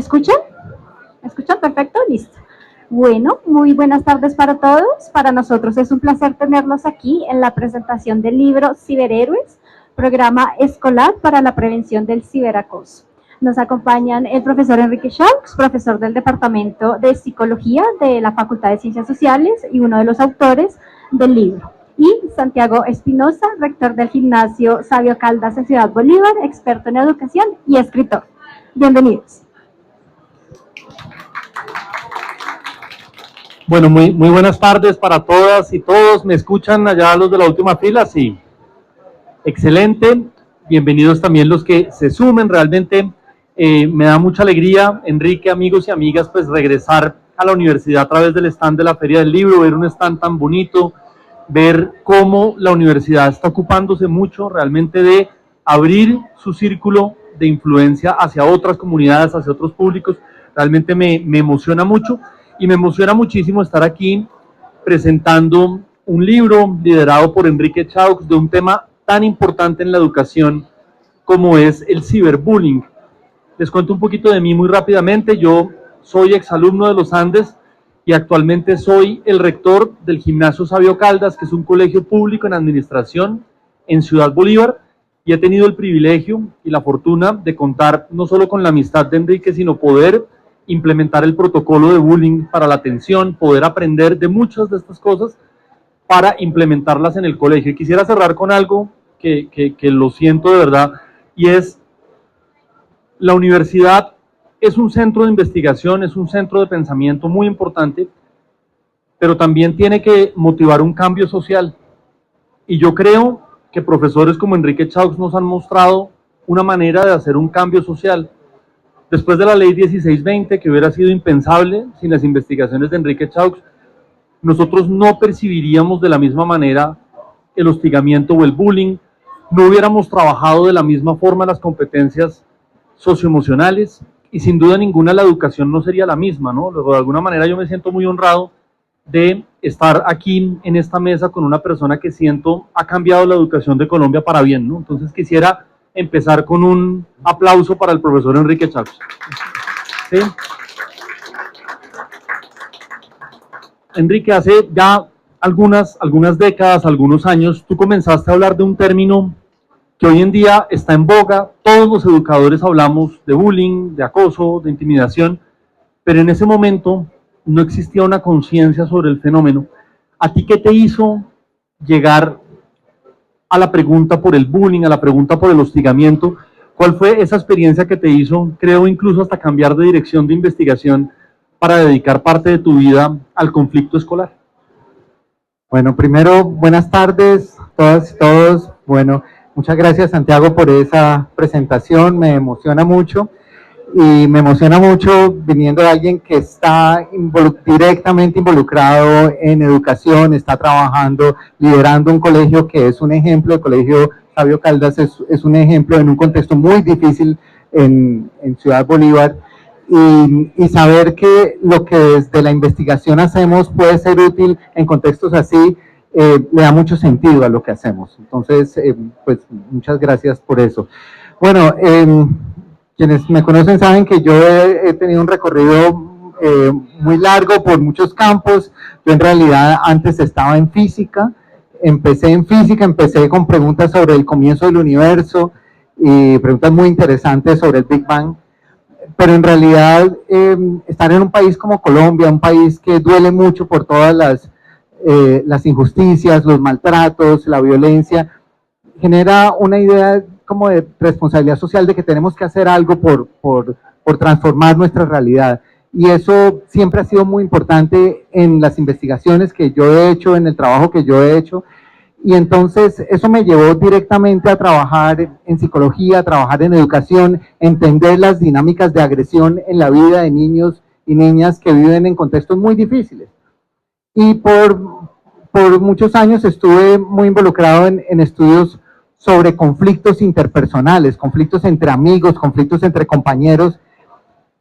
¿Escuchan? ¿Me escuchan? Perfecto, listo. Bueno, muy buenas tardes para todos. Para nosotros es un placer tenerlos aquí en la presentación del libro Ciberhéroes, programa escolar para la prevención del ciberacoso. Nos acompañan el profesor Enrique Chaux, profesor del Departamento de Psicología de la Facultad de Ciencias Sociales y uno de los autores del libro. Y Santiago Espinosa, rector del gimnasio Sabio Caldas en Ciudad Bolívar, experto en educación y escritor. Bienvenidos. Bueno, muy buenas tardes para todas y todos. ¿Me escuchan allá los de la última fila? Sí. Excelente. Bienvenidos también los que se sumen. Realmente me da mucha alegría, Enrique, amigos y amigas, pues regresar a la universidad a través del stand de la Feria del Libro, ver un stand tan bonito, ver cómo la universidad está ocupándose mucho realmente de abrir su círculo de influencia hacia otras comunidades, hacia otros públicos. Realmente me emociona mucho. Y me emociona muchísimo estar aquí presentando un libro liderado por Enrique Chaux de un tema tan importante en la educación como es el ciberbullying. Les cuento un poquito de mí muy rápidamente. Yo soy exalumno de los Andes y actualmente soy el rector del gimnasio Sabio Caldas, que es un colegio público en administración en Ciudad Bolívar, y he tenido el privilegio y la fortuna de contar no solo con la amistad de Enrique, sino poder implementar el protocolo de bullying para la atención, poder aprender de muchas de estas cosas para implementarlas en el colegio. Y quisiera cerrar con algo que lo siento de verdad, y es: la universidad es un centro de investigación, es un centro de pensamiento muy importante, pero también tiene que motivar un cambio social. Y yo creo que profesores como Enrique Chaux nos han mostrado una manera de hacer un cambio social. Después de la ley 1620, que hubiera sido impensable sin las investigaciones de Enrique Chaux, nosotros no percibiríamos de la misma manera el hostigamiento o el bullying, no hubiéramos trabajado de la misma forma las competencias socioemocionales, y sin duda ninguna la educación no sería la misma, ¿no? De alguna manera yo me siento muy honrado de estar aquí en esta mesa con una persona que siento ha cambiado la educación de Colombia para bien, ¿no? Entonces quisiera empezar con un aplauso para el profesor Enrique Chaux. ¿Sí? Enrique, hace ya algunas décadas, algunos años, tú comenzaste a hablar de un término que hoy en día está en boga. Todos los educadores hablamos de bullying, de acoso, de intimidación, pero en ese momento no existía una conciencia sobre el fenómeno. ¿A ti qué te hizo llegar a la pregunta por el bullying, a la pregunta por el hostigamiento? ¿Cuál fue esa experiencia que te hizo, creo, incluso hasta cambiar de dirección de investigación para dedicar parte de tu vida al conflicto escolar? Bueno, primero, buenas tardes a todas y todos. Bueno, muchas gracias, Santiago, por esa presentación. Me emociona mucho, y me emociona mucho viniendo de alguien que está directamente involucrado en educación, está trabajando, liderando un colegio que es un ejemplo. El colegio Sabio Caldas es un ejemplo en un contexto muy difícil en Ciudad Bolívar, y saber que lo que desde la investigación hacemos puede ser útil en contextos así, le da mucho sentido a lo que hacemos. Entonces, pues muchas gracias por eso. Bueno, quienes me conocen saben que yo he tenido un recorrido muy largo por muchos campos. Yo en realidad antes estaba en física, empecé con preguntas sobre el comienzo del universo y preguntas muy interesantes sobre el Big Bang, pero en realidad estar en un país como Colombia, un país que duele mucho por todas las injusticias, los maltratos, la violencia, genera una idea como de responsabilidad social, de que tenemos que hacer algo por transformar nuestra realidad. Y eso siempre ha sido muy importante en las investigaciones que yo he hecho, en el trabajo que yo he hecho. Y entonces eso me llevó directamente a trabajar en psicología, a trabajar en educación, entender las dinámicas de agresión en la vida de niños y niñas que viven en contextos muy difíciles. Y por muchos años estuve muy involucrado en estudios sobre conflictos interpersonales, conflictos entre amigos, conflictos entre compañeros,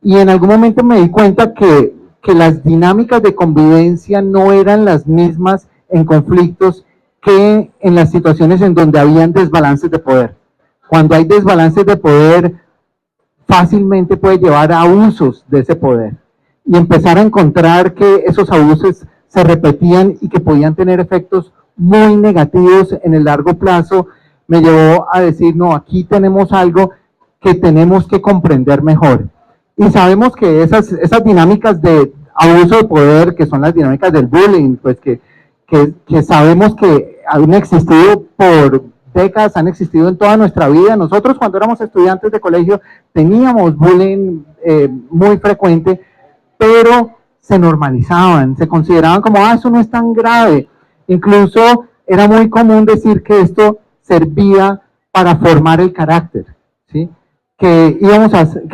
y en algún momento me di cuenta que las dinámicas de convivencia no eran las mismas en conflictos que en las situaciones en donde habían desbalances de poder. Cuando hay desbalances de poder, fácilmente puede llevar a abusos de ese poder. Y empezar a encontrar que esos abusos se repetían y que podían tener efectos muy negativos en el largo plazo, me llevó a decir, no, aquí tenemos algo que tenemos que comprender mejor. Y sabemos que esas dinámicas de abuso de poder, que son las dinámicas del bullying, pues que sabemos que han existido por décadas, han existido en toda nuestra vida. Nosotros cuando éramos estudiantes de colegio teníamos bullying muy frecuente, pero se normalizaban, se consideraban como, eso no es tan grave. Incluso era muy común decir que esto servía para formar el carácter, ¿sí? Que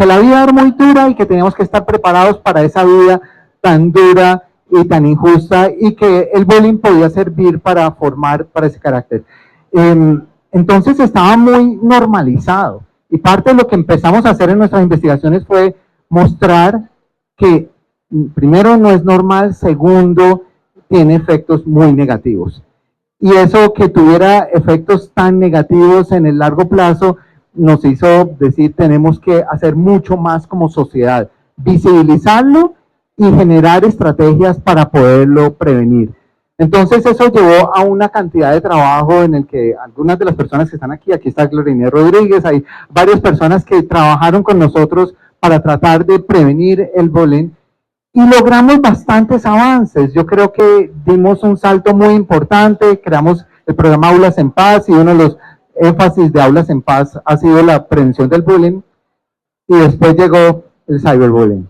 la vida era muy dura y que teníamos que estar preparados para esa vida tan dura y tan injusta, y que el bullying podía servir para formar para ese carácter. Entonces estaba muy normalizado, y parte de lo que empezamos a hacer en nuestras investigaciones fue mostrar que primero no es normal, segundo tiene efectos muy negativos, y eso que tuviera efectos tan negativos en el largo plazo nos hizo decir, tenemos que hacer mucho más como sociedad, visibilizarlo y generar estrategias para poderlo prevenir. Entonces eso llevó a una cantidad de trabajo en el que algunas de las personas que están aquí está Gloria Inés Rodríguez, hay varias personas que trabajaron con nosotros para tratar de prevenir el bullying, y logramos bastantes avances. Yo creo que dimos un salto muy importante, creamos el programa Aulas en Paz, y uno de los énfasis de Aulas en Paz ha sido la prevención del bullying, y después llegó el cyberbullying.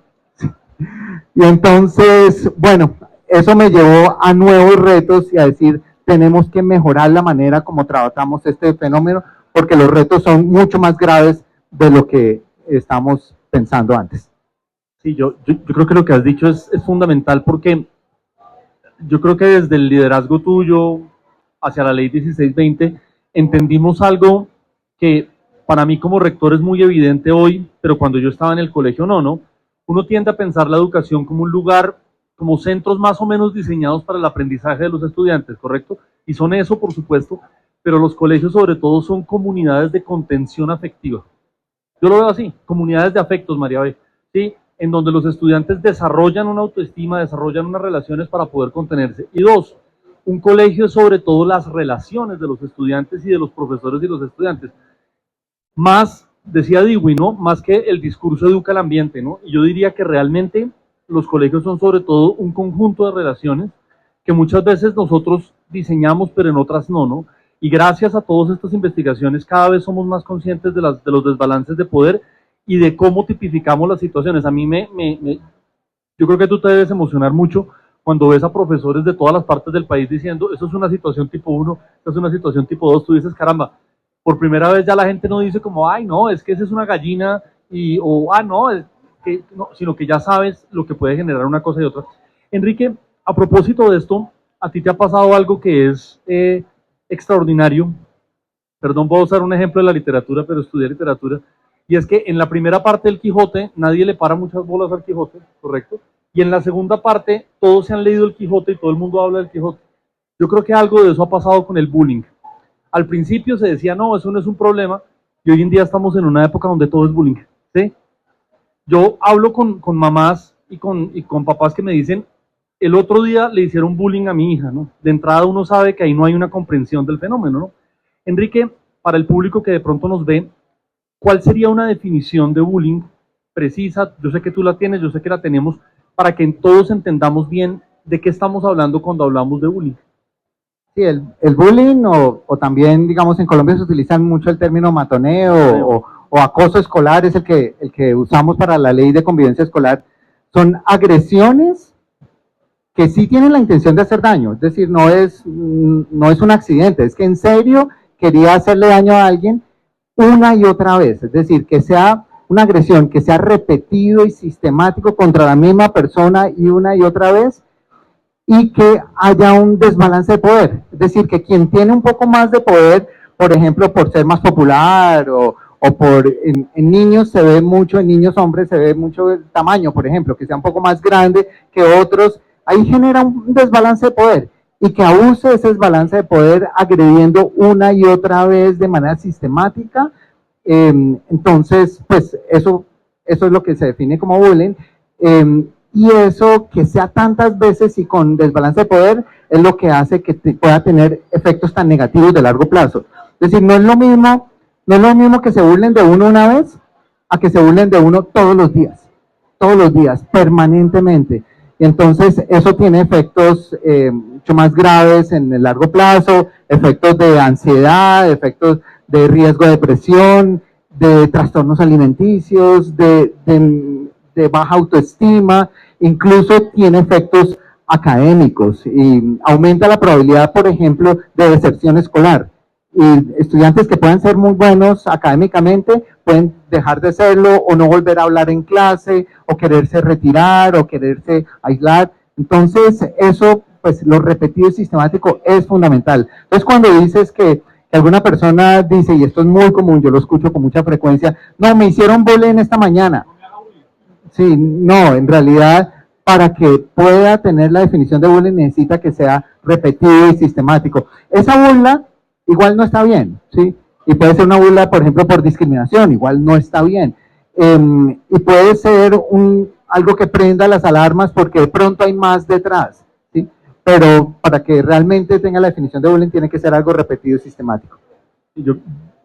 Y entonces, bueno, eso me llevó a nuevos retos y a decir, tenemos que mejorar la manera como tratamos este fenómeno, porque los retos son mucho más graves de lo que estamos pensando antes. Sí, yo creo que lo que has dicho es fundamental, porque yo creo que desde el liderazgo tuyo hacia la ley 1620 entendimos algo que para mí como rector es muy evidente hoy, pero cuando yo estaba en el colegio no. Uno tiende a pensar la educación como un lugar, como centros más o menos diseñados para el aprendizaje de los estudiantes, ¿correcto? Y son eso, por supuesto, pero los colegios sobre todo son comunidades de contención afectiva. Yo lo veo así, comunidades de afectos, María B., ¿sí? En donde los estudiantes desarrollan una autoestima, desarrollan unas relaciones para poder contenerse. Y dos, un colegio es sobre todo las relaciones de los estudiantes y de los profesores y los estudiantes. Más, decía Dewey, ¿no? Más que el discurso educa el ambiente, ¿no? Y yo diría que realmente los colegios son sobre todo un conjunto de relaciones que muchas veces nosotros diseñamos, pero en otras no. Y gracias a todas estas investigaciones cada vez somos más conscientes de los desbalances de poder y de cómo tipificamos las situaciones. A mí yo creo que tú te debes emocionar mucho cuando ves a profesores de todas las partes del país diciendo, eso es una situación tipo 1, eso es una situación tipo 2, tú dices, caramba, por primera vez ya la gente no dice como, ay, no, es que esa es una gallina, sino que ya sabes lo que puede generar una cosa y otra. Enrique, a propósito de esto, a ti te ha pasado algo que es extraordinario. Perdón, voy a usar un ejemplo de la literatura, pero estudié literatura. Y es que en la primera parte del Quijote nadie le para muchas bolas al Quijote, ¿correcto? Y en la segunda parte todos se han leído el Quijote y todo el mundo habla del Quijote. Yo creo que algo de eso ha pasado con el bullying. Al principio se decía, no, eso no es un problema, y hoy en día estamos en una época donde todo es bullying, ¿sí? Yo hablo con mamás y con papás que me dicen, el otro día le hicieron bullying a mi hija, ¿no? De entrada uno sabe que ahí no hay una comprensión del fenómeno, ¿no? Enrique, para el público que de pronto nos ve, ¿cuál sería una definición de bullying precisa? Yo sé que tú la tienes, yo sé que la tenemos, para que todos entendamos bien de qué estamos hablando cuando hablamos de bullying. Sí, el bullying o también, digamos, en Colombia se utiliza mucho el término matoneo o acoso escolar, es el que usamos para la ley de convivencia escolar. Son agresiones que sí tienen la intención de hacer daño, es decir, no es un accidente, es que en serio quería hacerle daño a alguien una y otra vez, es decir, que sea una agresión que sea repetido y sistemático contra la misma persona y una y otra vez, y que haya un desbalance de poder, es decir, que quien tiene un poco más de poder, por ejemplo, por ser más popular o en niños se ve mucho, en niños hombres se ve mucho el tamaño, por ejemplo, que sea un poco más grande que otros, ahí genera un desbalance de poder, y que abuse ese desbalance de poder agrediendo una y otra vez de manera sistemática. Entonces, pues eso eso es lo que se define como bullying, y eso que sea tantas veces y con desbalance de poder es lo que hace que pueda tener efectos tan negativos de largo plazo. Es decir, no es lo mismo que se burlen de uno una vez a que se burlen de uno todos los días, permanentemente. Y entonces eso tiene efectos mucho más graves en el largo plazo, efectos de ansiedad, efectos de riesgo de depresión, de trastornos alimenticios, de baja autoestima, incluso tiene efectos académicos y aumenta la probabilidad, por ejemplo, de deserción escolar. Y estudiantes que pueden ser muy buenos académicamente pueden dejar de serlo o no volver a hablar en clase o quererse retirar o quererse aislar. Entonces eso, pues lo repetido y sistemático es fundamental. Entonces cuando dices que alguna persona dice, y esto es muy común, yo lo escucho con mucha frecuencia, no, me hicieron bullying esta mañana. Sí, no, en realidad para que pueda tener la definición de bullying necesita que sea repetido y sistemático. Esa burla igual no está bien, ¿sí? Y puede ser una burla, por ejemplo, por discriminación, igual no está bien. Y puede ser algo que prenda las alarmas porque de pronto hay más detrás, ¿sí? Pero para que realmente tenga la definición de bullying tiene que ser algo repetido y sistemático. Yo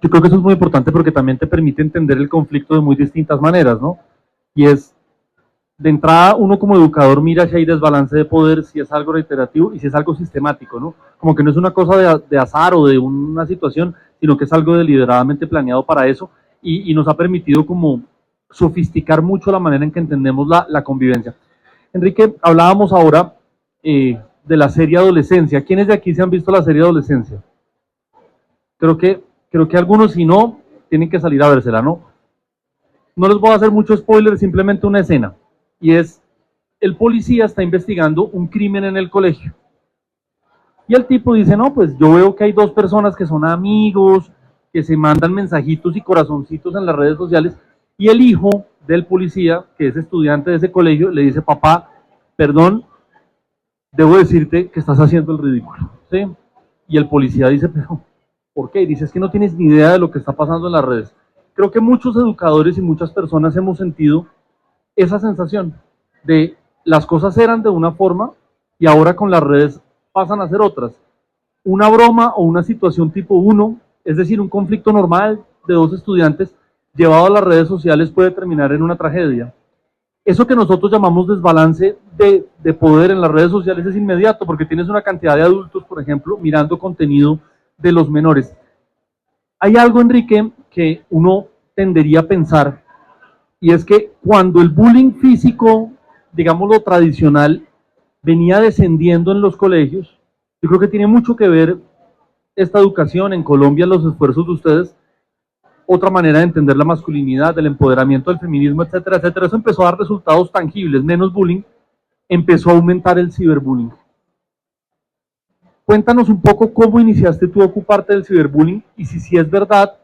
creo que eso es muy importante porque también te permite entender el conflicto de muy distintas maneras, ¿no? Y es, de entrada, uno como educador mira si hay desbalance de poder, si es algo reiterativo y si es algo sistemático, ¿no? Como que no es una cosa de azar o de una situación, sino que es algo deliberadamente planeado para eso y nos ha permitido como sofisticar mucho la manera en que entendemos la convivencia. Enrique, hablábamos ahora de la serie Adolescencia. ¿Quiénes de aquí se han visto la serie Adolescencia? Creo que algunos, si no, tienen que salir a vérsela, ¿no? No les voy a hacer mucho spoiler, simplemente una escena. Y es, el policía está investigando un crimen en el colegio. Y el tipo dice, no, pues yo veo que hay dos personas que son amigos, que se mandan mensajitos y corazoncitos en las redes sociales, y el hijo del policía, que es estudiante de ese colegio, le dice, papá, perdón, debo decirte que estás haciendo el ridículo, ¿sí? Y el policía dice, pero ¿por qué? Y dice, es que no tienes ni idea de lo que está pasando en las redes. Creo que muchos educadores y muchas personas hemos sentido esa sensación de las cosas eran de una forma y ahora con las redes pasan a ser otras. Una broma o una situación tipo 1, es decir, un conflicto normal de dos estudiantes llevado a las redes sociales puede terminar en una tragedia. Eso que nosotros llamamos desbalance de poder en las redes sociales es inmediato, porque tienes una cantidad de adultos, por ejemplo, mirando contenido de los menores. Hay algo, Enrique, que uno tendería a pensar, y es que cuando el bullying físico, digámoslo tradicional, venía descendiendo en los colegios, yo creo que tiene mucho que ver esta educación en Colombia, los esfuerzos de ustedes, otra manera de entender la masculinidad, del empoderamiento del feminismo, etcétera, etcétera. Eso empezó a dar resultados tangibles, menos bullying, empezó a aumentar el ciberbullying. Cuéntanos un poco cómo iniciaste tú a ocuparte del ciberbullying y si es verdad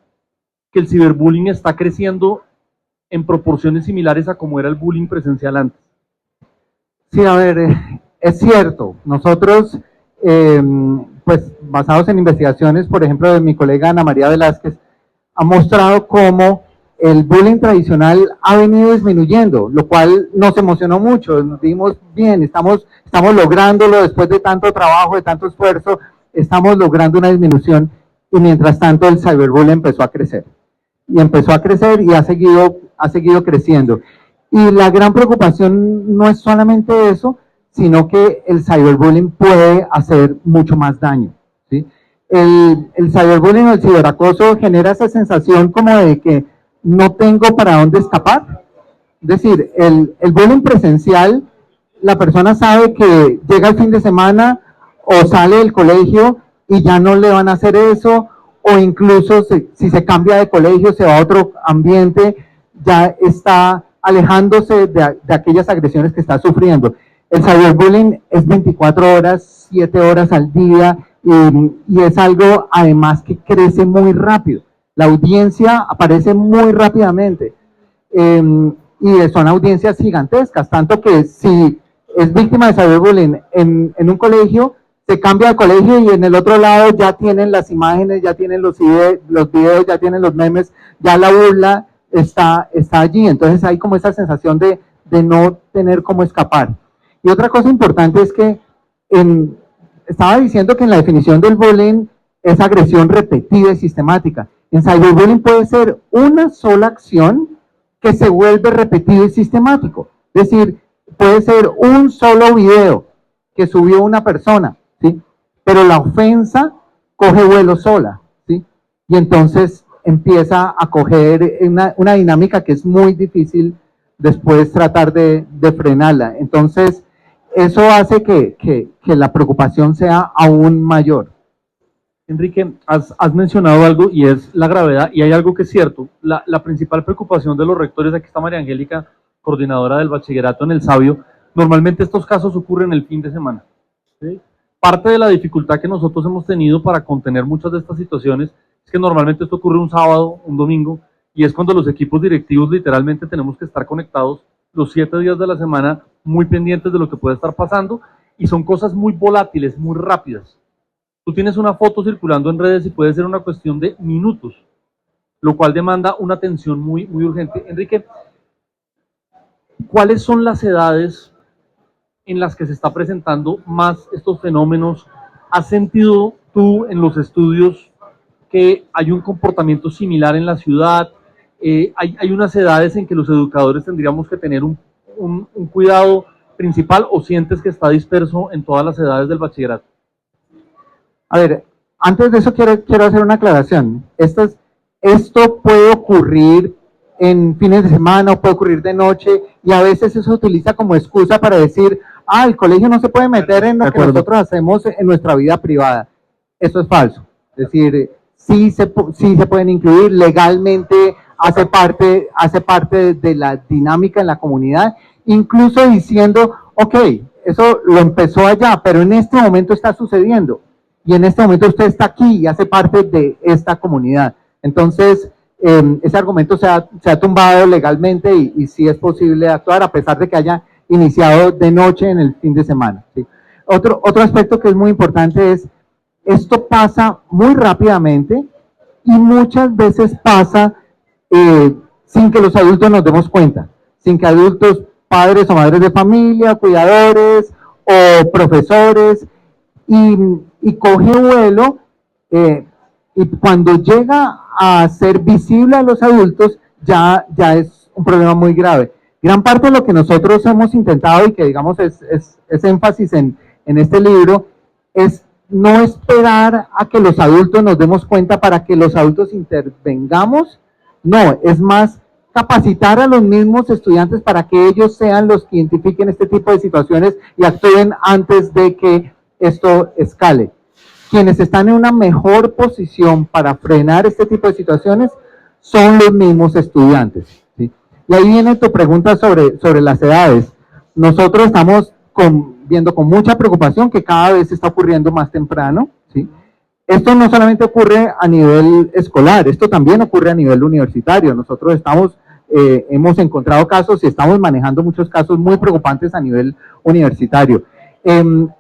que el ciberbullying está creciendo en proporciones similares a como era el bullying presencial antes. Sí, a ver, es cierto. Nosotros, pues basados en investigaciones, por ejemplo, de mi colega Ana María Velázquez, ha mostrado cómo el bullying tradicional ha venido disminuyendo, lo cual nos emocionó mucho. Nos dimos bien, estamos lográndolo después de tanto trabajo, de tanto esfuerzo, estamos logrando una disminución y mientras tanto el cyberbullying empezó a crecer. Y empezó a crecer y ha seguido creciendo. Y la gran preocupación no es solamente eso, sino que el cyberbullying puede hacer mucho más daño, ¿sí? El cyberbullying o el ciberacoso genera esa sensación como de que no tengo para dónde escapar. Es decir, el bullying presencial, la persona sabe que llega el fin de semana o sale del colegio y ya no le van a hacer eso, o incluso si se cambia de colegio, se va a otro ambiente, ya está alejándose de aquellas agresiones que está sufriendo. El cyberbullying es 24 horas, 7 horas al día, y es algo además que crece muy rápido. La audiencia aparece muy rápidamente, y son audiencias gigantescas, tanto que si es víctima de cyberbullying en un colegio, se cambia de colegio y en el otro lado ya tienen las imágenes, ya tienen los videos, ya tienen los memes, ya la burla está allí. Entonces hay como esa sensación de no tener cómo escapar. Y otra cosa importante es que estaba diciendo que en la definición del bullying es agresión repetida y sistemática. En cyberbullying puede ser una sola acción que se vuelve repetido y sistemático. Es decir, puede ser un solo video que subió una persona, ¿sí? Pero la ofensa coge vuelo sola, ¿sí? Y entonces empieza a coger una dinámica que es muy difícil después tratar de frenarla. Entonces, eso hace que la preocupación sea aún mayor. Enrique, has mencionado algo y es la gravedad, y hay algo que es cierto. La principal preocupación de los rectores, aquí está María Angélica, coordinadora del bachillerato en El Sabio, normalmente estos casos ocurren el fin de semana, ¿sí? Parte de la dificultad que nosotros hemos tenido para contener muchas de estas situaciones es que normalmente esto ocurre un sábado, un domingo, y es cuando los equipos directivos literalmente tenemos que estar conectados los 7 días de la semana, muy pendientes de lo que puede estar pasando, y son cosas muy volátiles, muy rápidas. Tú tienes una foto circulando en redes y puede ser una cuestión de minutos, lo cual demanda una atención muy urgente. Enrique, ¿cuáles son las edades en las que se está presentando más estos fenómenos? ¿Has sentido tú en los estudios que hay un comportamiento similar en la ciudad? ¿Hay unas edades en que los educadores tendríamos que tener un cuidado principal, o sientes que está disperso en todas las edades del bachillerato? A ver, antes de eso quiero hacer una aclaración. Esto puede ocurrir en fines de semana o puede ocurrir de noche, y a veces eso se utiliza como excusa para decir, el colegio no se puede meter en lo que nosotros hacemos en nuestra vida privada. Eso es falso. Es decir, sí se pueden incluir, legalmente hace parte de la dinámica en la comunidad, incluso diciendo, ok, eso lo empezó allá, pero en este momento está sucediendo. Y en este momento usted está aquí y hace parte de esta comunidad. Entonces, ese argumento se ha tumbado legalmente y sí es posible actuar a pesar de que haya iniciado de noche en el fin de semana, ¿sí? Otro aspecto que es muy importante es, esto pasa muy rápidamente y muchas veces pasa sin que los adultos nos demos cuenta, sin que adultos, padres o madres de familia, cuidadores o profesores, y coge vuelo, y cuando llega a ser visible a los adultos, ya es un problema muy grave. Gran parte de lo que nosotros hemos intentado, y que digamos es énfasis en este libro, es no esperar a que los adultos nos demos cuenta para que los adultos intervengamos, no, es más capacitar a los mismos estudiantes para que ellos sean los que identifiquen este tipo de situaciones y actúen antes de que esto escale. Quienes están en una mejor posición para frenar este tipo de situaciones son los mismos estudiantes, ¿sí? Y ahí viene tu pregunta sobre las edades. Nosotros estamos viendo con mucha preocupación que cada vez está ocurriendo más temprano, ¿sí? Esto no solamente ocurre a nivel escolar, esto también ocurre a nivel universitario. Nosotros hemos encontrado casos y estamos manejando muchos casos muy preocupantes a nivel universitario.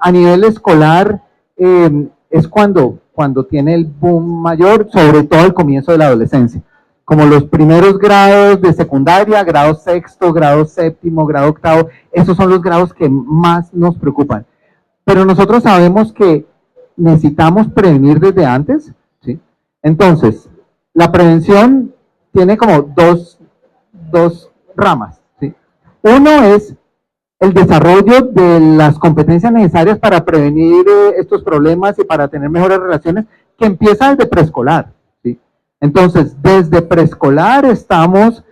A nivel escolar es cuando tiene el boom mayor, sobre todo al comienzo de la adolescencia, como los primeros grados de secundaria, grado sexto, grado séptimo, grado octavo. Esos son los grados que más nos preocupan. Pero nosotros sabemos que necesitamos prevenir desde antes, ¿sí? Entonces, la prevención tiene como dos ramas, ¿sí? Uno es el desarrollo de las competencias necesarias para prevenir estos problemas y para tener mejores relaciones, que empieza desde preescolar, ¿sí? Entonces, desde preescolar estamos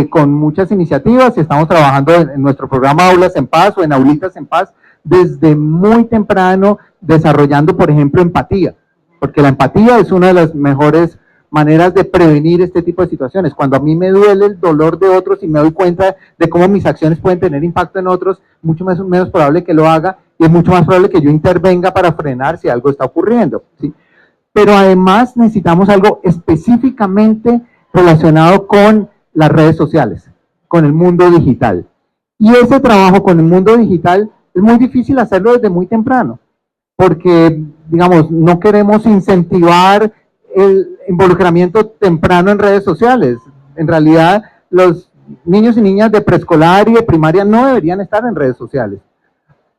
con muchas iniciativas y estamos trabajando en nuestro programa Aulas en Paz o en Aulitas en Paz desde muy temprano, desarrollando, por ejemplo, empatía, porque la empatía es una de las mejores maneras de prevenir este tipo de situaciones. Cuando a mí me duele el dolor de otros y me doy cuenta de cómo mis acciones pueden tener impacto en otros, mucho menos probable que lo haga, y es mucho más probable que yo intervenga para frenar si algo está ocurriendo, ¿sí? Pero además necesitamos algo específicamente relacionado con las redes sociales, con el mundo digital. Y ese trabajo con el mundo digital es muy difícil hacerlo desde muy temprano, porque, digamos, no queremos incentivar el involucramiento temprano en redes sociales. En realidad, los niños y niñas de preescolar y de primaria no deberían estar en redes sociales.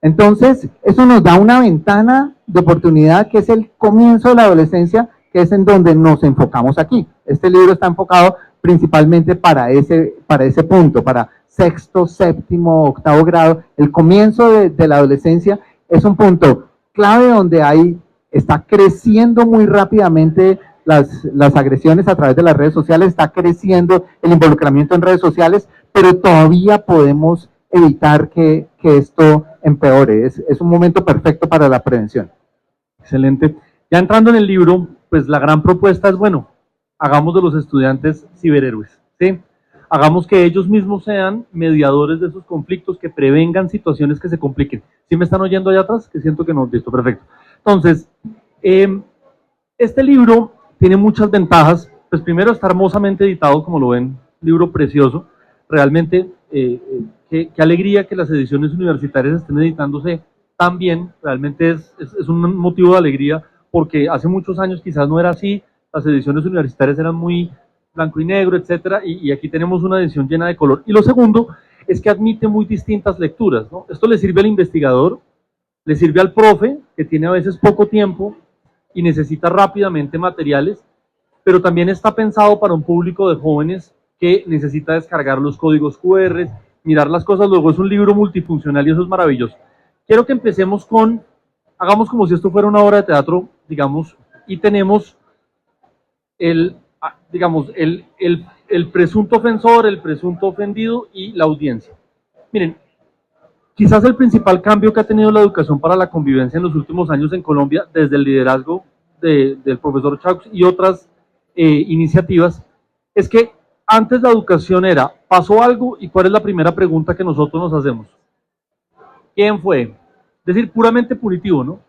Entonces, eso nos da una ventana de oportunidad que es el comienzo de la adolescencia, que es en donde nos enfocamos aquí. Este libro está enfocado principalmente para ese punto, para sexto, séptimo, octavo grado. El comienzo de la adolescencia es un punto clave donde está creciendo muy rápidamente las agresiones a través de las redes sociales, está creciendo el involucramiento en redes sociales, pero todavía podemos evitar que esto empeore. Es un momento perfecto para la prevención. Excelente. Ya entrando en el libro, pues la gran propuesta es, bueno, hagamos de los estudiantes ciberhéroes, ¿sí? Hagamos que ellos mismos sean mediadores de esos conflictos, que prevengan situaciones que se compliquen. ¿Sí me están oyendo allá atrás? Que siento que no, listo, perfecto. Entonces, este libro tiene muchas ventajas. Pues primero, está hermosamente editado, como lo ven, libro precioso. Realmente, qué alegría que las ediciones universitarias estén editándose tan bien. Realmente es un motivo de alegría, porque hace muchos años quizás no era así. Las ediciones universitarias eran muy blanco y negro, etcétera, y aquí tenemos una edición llena de color. Y lo segundo es que admite muy distintas lecturas, ¿no? Esto le sirve al investigador, le sirve al profe, que tiene a veces poco tiempo y necesita rápidamente materiales, pero también está pensado para un público de jóvenes que necesita descargar los códigos QR, mirar las cosas. Luego es un libro multifuncional y eso es maravilloso. Quiero que empecemos hagamos como si esto fuera una obra de teatro, digamos, y tenemos el presunto ofensor, el presunto ofendido y la audiencia. Miren, quizás el principal cambio que ha tenido la educación para la convivencia en los últimos años en Colombia, desde el liderazgo del profesor Chaux y otras iniciativas, es que antes la educación era, pasó algo y cuál es la primera pregunta que nosotros nos hacemos. ¿Quién fue? Es decir, puramente punitivo, ¿no?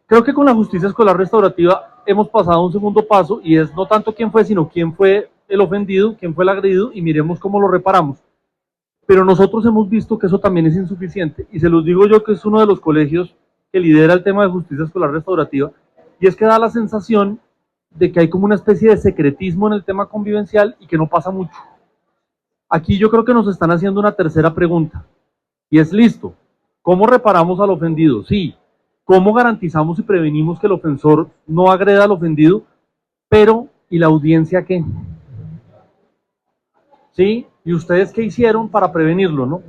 Creo que con la justicia escolar restaurativa hemos pasado a un segundo paso y es no tanto quién fue, sino quién fue el ofendido, quién fue el agredido y miremos cómo lo reparamos. Pero nosotros hemos visto que eso también es insuficiente y se los digo yo, que es uno de los colegios que lidera el tema de justicia escolar restaurativa, y es que da la sensación de que hay como una especie de secretismo en el tema convivencial y que no pasa mucho. Aquí yo creo que nos están haciendo una tercera pregunta y es, listo, ¿cómo reparamos al ofendido? Sí. ¿Cómo garantizamos y prevenimos que el ofensor no agreda al ofendido? Pero, ¿y la audiencia qué? ¿Sí? ¿Y ustedes qué hicieron para prevenirlo, no?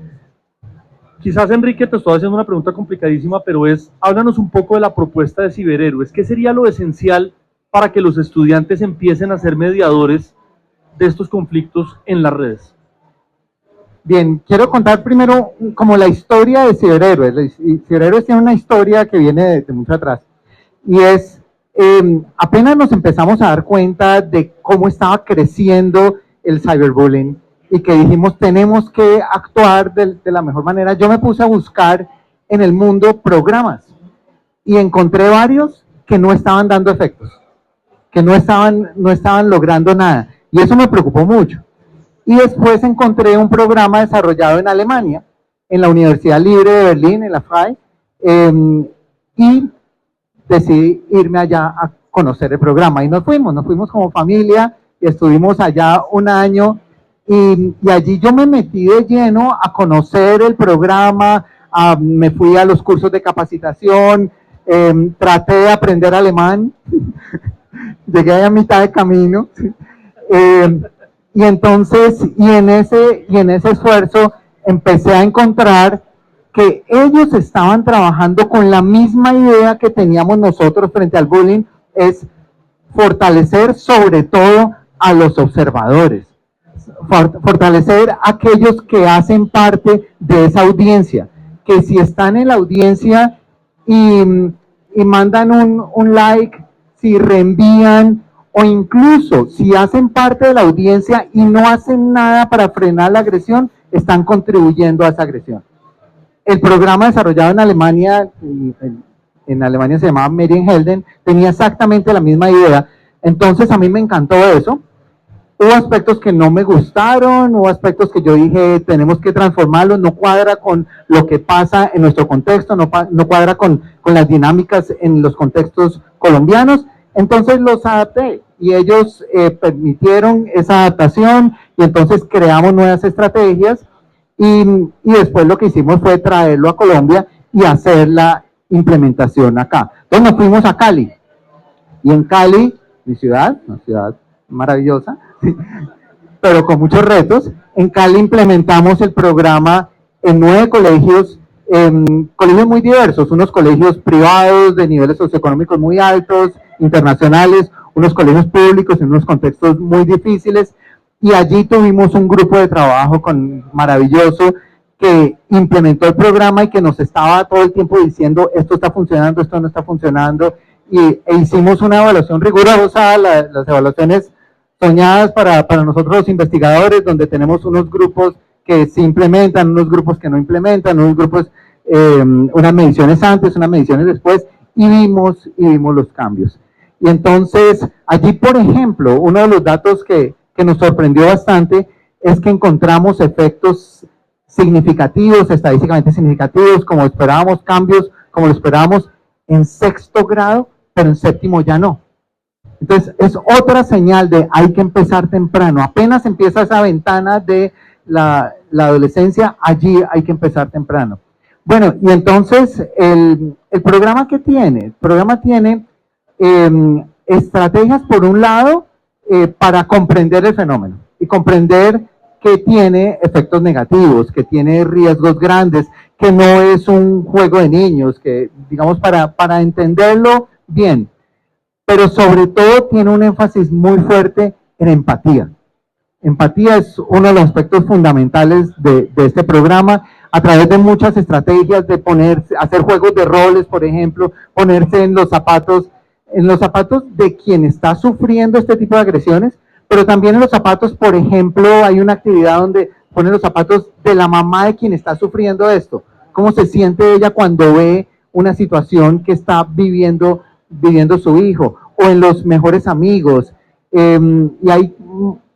Quizás, Enrique, te estoy haciendo una pregunta complicadísima, pero háblanos un poco de la propuesta de ciberhéroes. ¿Qué sería lo esencial para que los estudiantes empiecen a ser mediadores de estos conflictos en las redes? Bien, quiero contar primero como la historia de Ciberhéroes. Ciberhéroes tiene una historia que viene de mucho atrás, y es, apenas nos empezamos a dar cuenta de cómo estaba creciendo el cyberbullying y que dijimos tenemos que actuar de la mejor manera. Yo me puse a buscar en el mundo programas y encontré varios que no estaban dando efectos, que no estaban logrando nada, y eso me preocupó mucho. Y después encontré un programa desarrollado en Alemania, en la Universidad Libre de Berlín, en la FRAI, y decidí irme allá a conocer el programa. Y nos fuimos como familia y estuvimos allá un año, y allí yo me metí de lleno a conocer el programa, me fui a los cursos de capacitación, traté de aprender alemán, llegué a mitad de camino, y entonces, en ese esfuerzo empecé a encontrar que ellos estaban trabajando con la misma idea que teníamos nosotros frente al bullying, es fortalecer sobre todo a los observadores, fortalecer a aquellos que hacen parte de esa audiencia, que si están en la audiencia y mandan un like, si reenvían, o incluso si hacen parte de la audiencia y no hacen nada para frenar la agresión, están contribuyendo a esa agresión. El programa desarrollado en Alemania, en Alemania se llamaba Medienhelden, tenía exactamente la misma idea. Entonces a mí me encantó eso. Hubo aspectos que no me gustaron, hubo aspectos que yo dije tenemos que transformarlos, no cuadra con lo que pasa en nuestro contexto, no cuadra con las dinámicas en los contextos colombianos. Entonces los adapté y ellos permitieron esa adaptación y entonces creamos nuevas estrategias y después lo que hicimos fue traerlo a Colombia y hacer la implementación acá. Entonces nos fuimos a Cali y en Cali, mi ciudad, una ciudad maravillosa, pero con muchos retos, en Cali implementamos el programa en 9 colegios, colegios muy diversos, unos colegios privados de niveles socioeconómicos muy altos, internacionales, unos colegios públicos en unos contextos muy difíciles, y allí tuvimos un grupo de trabajo maravilloso que implementó el programa y que nos estaba todo el tiempo diciendo esto está funcionando, esto no está funcionando, e hicimos una evaluación rigurosa, las evaluaciones soñadas para nosotros los investigadores, donde tenemos unos grupos que sí implementan, unos grupos que no implementan, unos grupos, unas mediciones antes, unas mediciones después, y vimos los cambios. Y entonces, allí, por ejemplo, uno de los datos que nos sorprendió bastante es que encontramos efectos significativos, estadísticamente significativos, como esperábamos, cambios como lo esperábamos en 6º grado, pero en 7º ya no. Entonces, es otra señal de hay que empezar temprano. Apenas empieza esa ventana de la adolescencia, allí hay que empezar temprano. Bueno, y entonces, el programa que tiene, el programa tiene estrategias, por un lado, para comprender el fenómeno y comprender que tiene efectos negativos, que tiene riesgos grandes, que no es un juego de niños, que, digamos, para entenderlo bien, pero sobre todo tiene un énfasis muy fuerte en empatía. Empatía es uno de los aspectos fundamentales de este programa, a través de muchas estrategias de hacer juegos de roles, por ejemplo, ponerse en los zapatos de quien está sufriendo este tipo de agresiones, pero también en los zapatos, por ejemplo, hay una actividad donde ponen los zapatos de la mamá de quien está sufriendo esto. ¿Cómo se siente ella cuando ve una situación que está viviendo su hijo? O en los mejores amigos. Y hay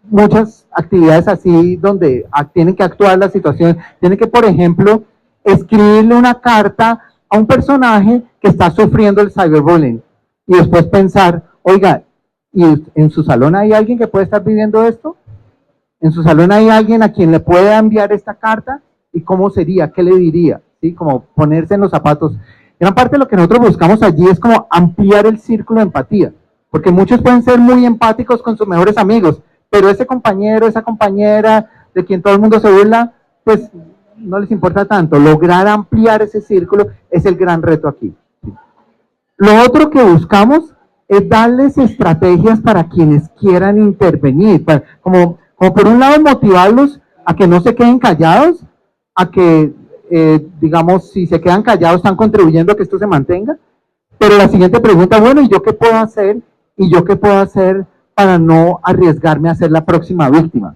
muchas actividades así donde tienen que actuar la situación. Tienen que, por ejemplo, escribirle una carta a un personaje que está sufriendo el cyberbullying. Y después pensar, oiga, ¿y en su salón hay alguien que puede estar viviendo esto? ¿En su salón hay alguien a quien le pueda enviar esta carta? ¿Y cómo sería? ¿Qué le diría? ¿Sí? Como ponerse en los zapatos. Gran parte de lo que nosotros buscamos allí es como ampliar el círculo de empatía, porque muchos pueden ser muy empáticos con sus mejores amigos, pero ese compañero, esa compañera de quien todo el mundo se burla, pues no les importa tanto. Lograr ampliar ese círculo es el gran reto aquí. Lo otro que buscamos es darles estrategias para quienes quieran intervenir, como por un lado motivarlos a que no se queden callados, a que, digamos, si se quedan callados están contribuyendo a que esto se mantenga, pero la siguiente pregunta, bueno, ¿y yo qué puedo hacer? ¿Y yo qué puedo hacer para no arriesgarme a ser la próxima víctima?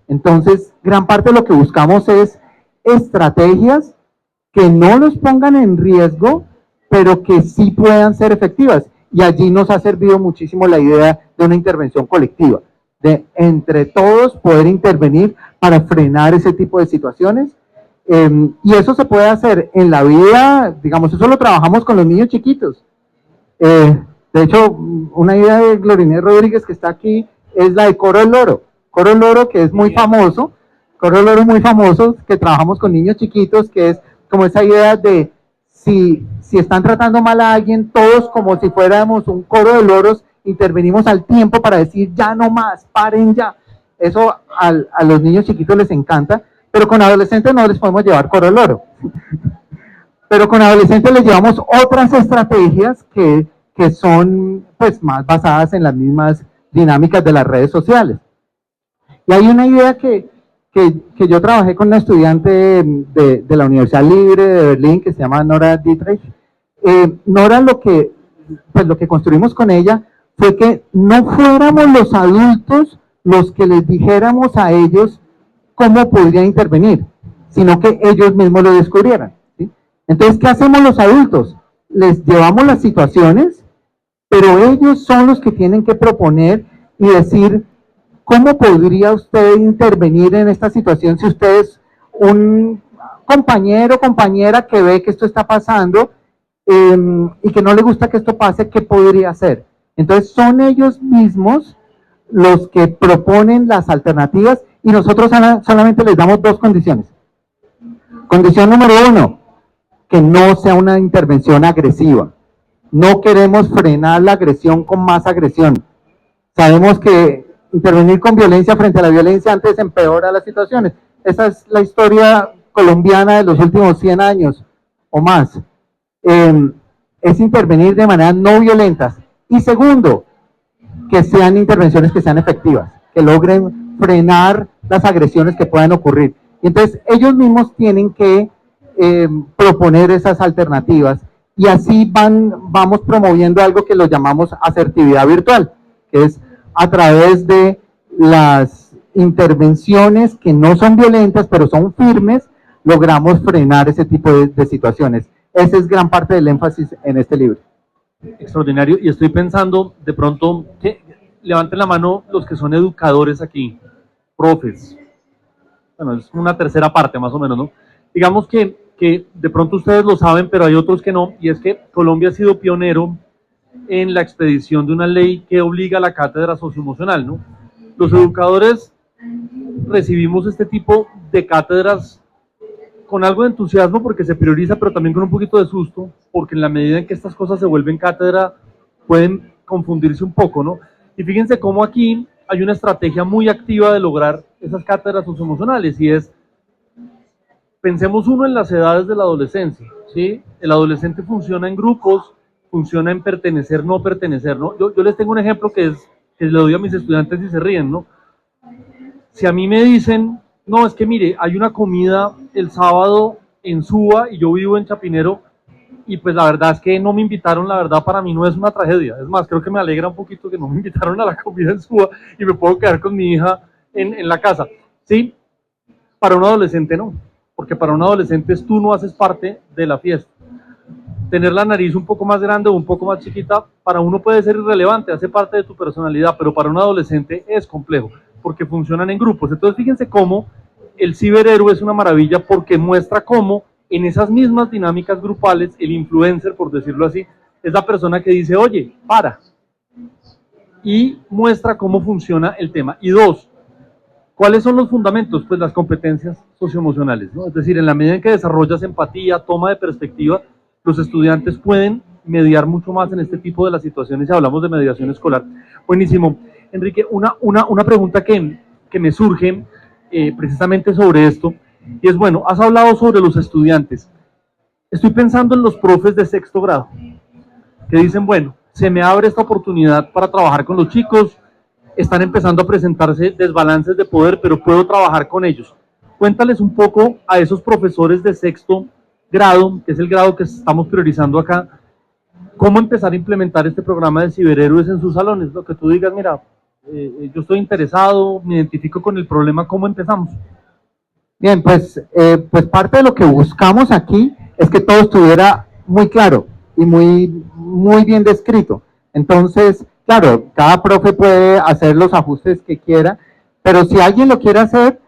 Entonces, gran parte de lo que buscamos es estrategias que no los pongan en riesgo, pero que sí puedan ser efectivas. Y allí nos ha servido muchísimo la idea de una intervención colectiva, de entre todos poder intervenir para frenar ese tipo de situaciones. Y eso se puede hacer en la vida, digamos, eso lo trabajamos con los niños chiquitos. De hecho, una idea de Glorinés Rodríguez que está aquí es la de Coro el Loro. Coro el Loro, que es muy famoso, Coro el Loro es muy famoso, que trabajamos con niños chiquitos, que es como esa idea de si están tratando mal a alguien, todos como si fuéramos un coro de loros, intervenimos al tiempo para decir ya no más, paren ya. Eso a los niños chiquitos les encanta, pero con adolescentes no les podemos llevar coro de loro. Pero con adolescentes les llevamos otras estrategias que son pues más basadas en las mismas dinámicas de las redes sociales. Y hay una idea que yo trabajé con una estudiante de la Universidad Libre de Berlín que se llama Nora Dietrich. Nora lo que construimos con ella fue que no fuéramos los adultos los que les dijéramos a ellos cómo podrían intervenir, sino que ellos mismos lo descubrieran, ¿sí? Entonces, ¿qué hacemos los adultos? Les llevamos las situaciones, pero ellos son los que tienen que proponer y decir cómo podría usted intervenir en esta situación si usted es un compañero o compañera que ve que esto está pasando y que no le gusta que esto pase, ¿qué podría hacer? Entonces son ellos mismos los que proponen las alternativas y nosotros solamente les damos dos condiciones. Condición número 1, que no sea una intervención agresiva. No queremos frenar la agresión con más agresión. Sabemos que intervenir con violencia frente a la violencia antes empeora las situaciones. Esa es la historia colombiana de los últimos 100 años o más. Es intervenir de maneras no violentas. Y segundo, que sean intervenciones que sean efectivas, que logren frenar las agresiones que puedan ocurrir. Y entonces ellos mismos tienen que proponer esas alternativas y así vamos promoviendo algo que lo llamamos asertividad virtual, que es a través de las intervenciones que no son violentas pero son firmes, logramos frenar ese tipo de situaciones. Ese es gran parte del énfasis en este libro. Extraordinario, y estoy pensando de pronto que levanten la mano los que son educadores aquí, profes. Bueno, es una tercera parte más o menos, ¿no? Digamos que de pronto ustedes lo saben, pero hay otros que no, y es que Colombia ha sido pionero en la expedición de una ley que obliga a la cátedra socioemocional, ¿no? Los educadores recibimos este tipo de cátedras con algo de entusiasmo porque se prioriza, pero también con un poquito de susto, porque en la medida en que estas cosas se vuelven cátedra, pueden confundirse un poco, ¿no? Y fíjense cómo aquí hay una estrategia muy activa de lograr esas cátedras socioemocionales, y es, pensemos uno en las edades de la adolescencia, ¿sí? El adolescente funciona en grupos, funciona en pertenecer, no pertenecer, ¿no? Yo les tengo un ejemplo que le doy a mis estudiantes y se ríen, ¿no? Si a mí me dicen, no, es que mire, hay una comida el sábado en Suba y yo vivo en Chapinero, y pues la verdad es que no me invitaron, la verdad para mí no es una tragedia, es más, creo que me alegra un poquito que no me invitaron a la comida en Suba y me puedo quedar con mi hija en la casa, ¿sí? Para un adolescente no, porque para un adolescente tú no haces parte de la fiesta. Tener la nariz un poco más grande o un poco más chiquita, para uno puede ser irrelevante, hace parte de tu personalidad, pero para un adolescente es complejo, porque funcionan en grupos. Entonces fíjense cómo el ciberhéroe es una maravilla, porque muestra cómo en esas mismas dinámicas grupales, el influencer, por decirlo así, es la persona que dice, oye, para, y muestra cómo funciona el tema. Y dos, ¿cuáles son los fundamentos? Pues las competencias socioemocionales, ¿no? Es decir, en la medida en que desarrollas empatía, toma de perspectiva, los estudiantes pueden mediar mucho más en este tipo de las situaciones, y hablamos de mediación escolar. Buenísimo. Enrique, una pregunta que me surge precisamente sobre esto, y es, bueno, has hablado sobre los estudiantes. Estoy pensando en los profes de sexto grado, que dicen, bueno, se me abre esta oportunidad para trabajar con los chicos, están empezando a presentarse desbalances de poder, pero puedo trabajar con ellos. Cuéntales un poco a esos profesores de sexto grado, que es el grado que estamos priorizando acá, cómo empezar a implementar este programa de ciberhéroes en sus salones. Lo que tú digas, mira, yo estoy interesado, me identifico con el problema, ¿cómo empezamos? Bien, pues parte de lo que buscamos aquí es que todo estuviera muy claro y muy bien descrito. Entonces, claro, cada profe puede hacer los ajustes que quiera, pero si alguien lo quiere hacer,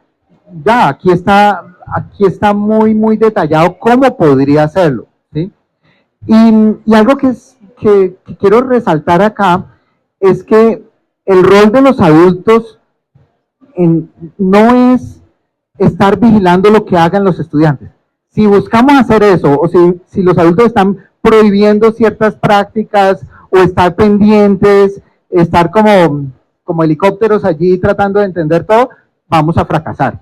ya, aquí está muy detallado cómo podría hacerlo, ¿sí? Y algo que quiero resaltar acá es que el rol de los adultos no es estar vigilando lo que hagan los estudiantes. Si buscamos hacer eso, o si los adultos están prohibiendo ciertas prácticas, o estar pendientes, estar como helicópteros allí tratando de entender todo, vamos a fracasar.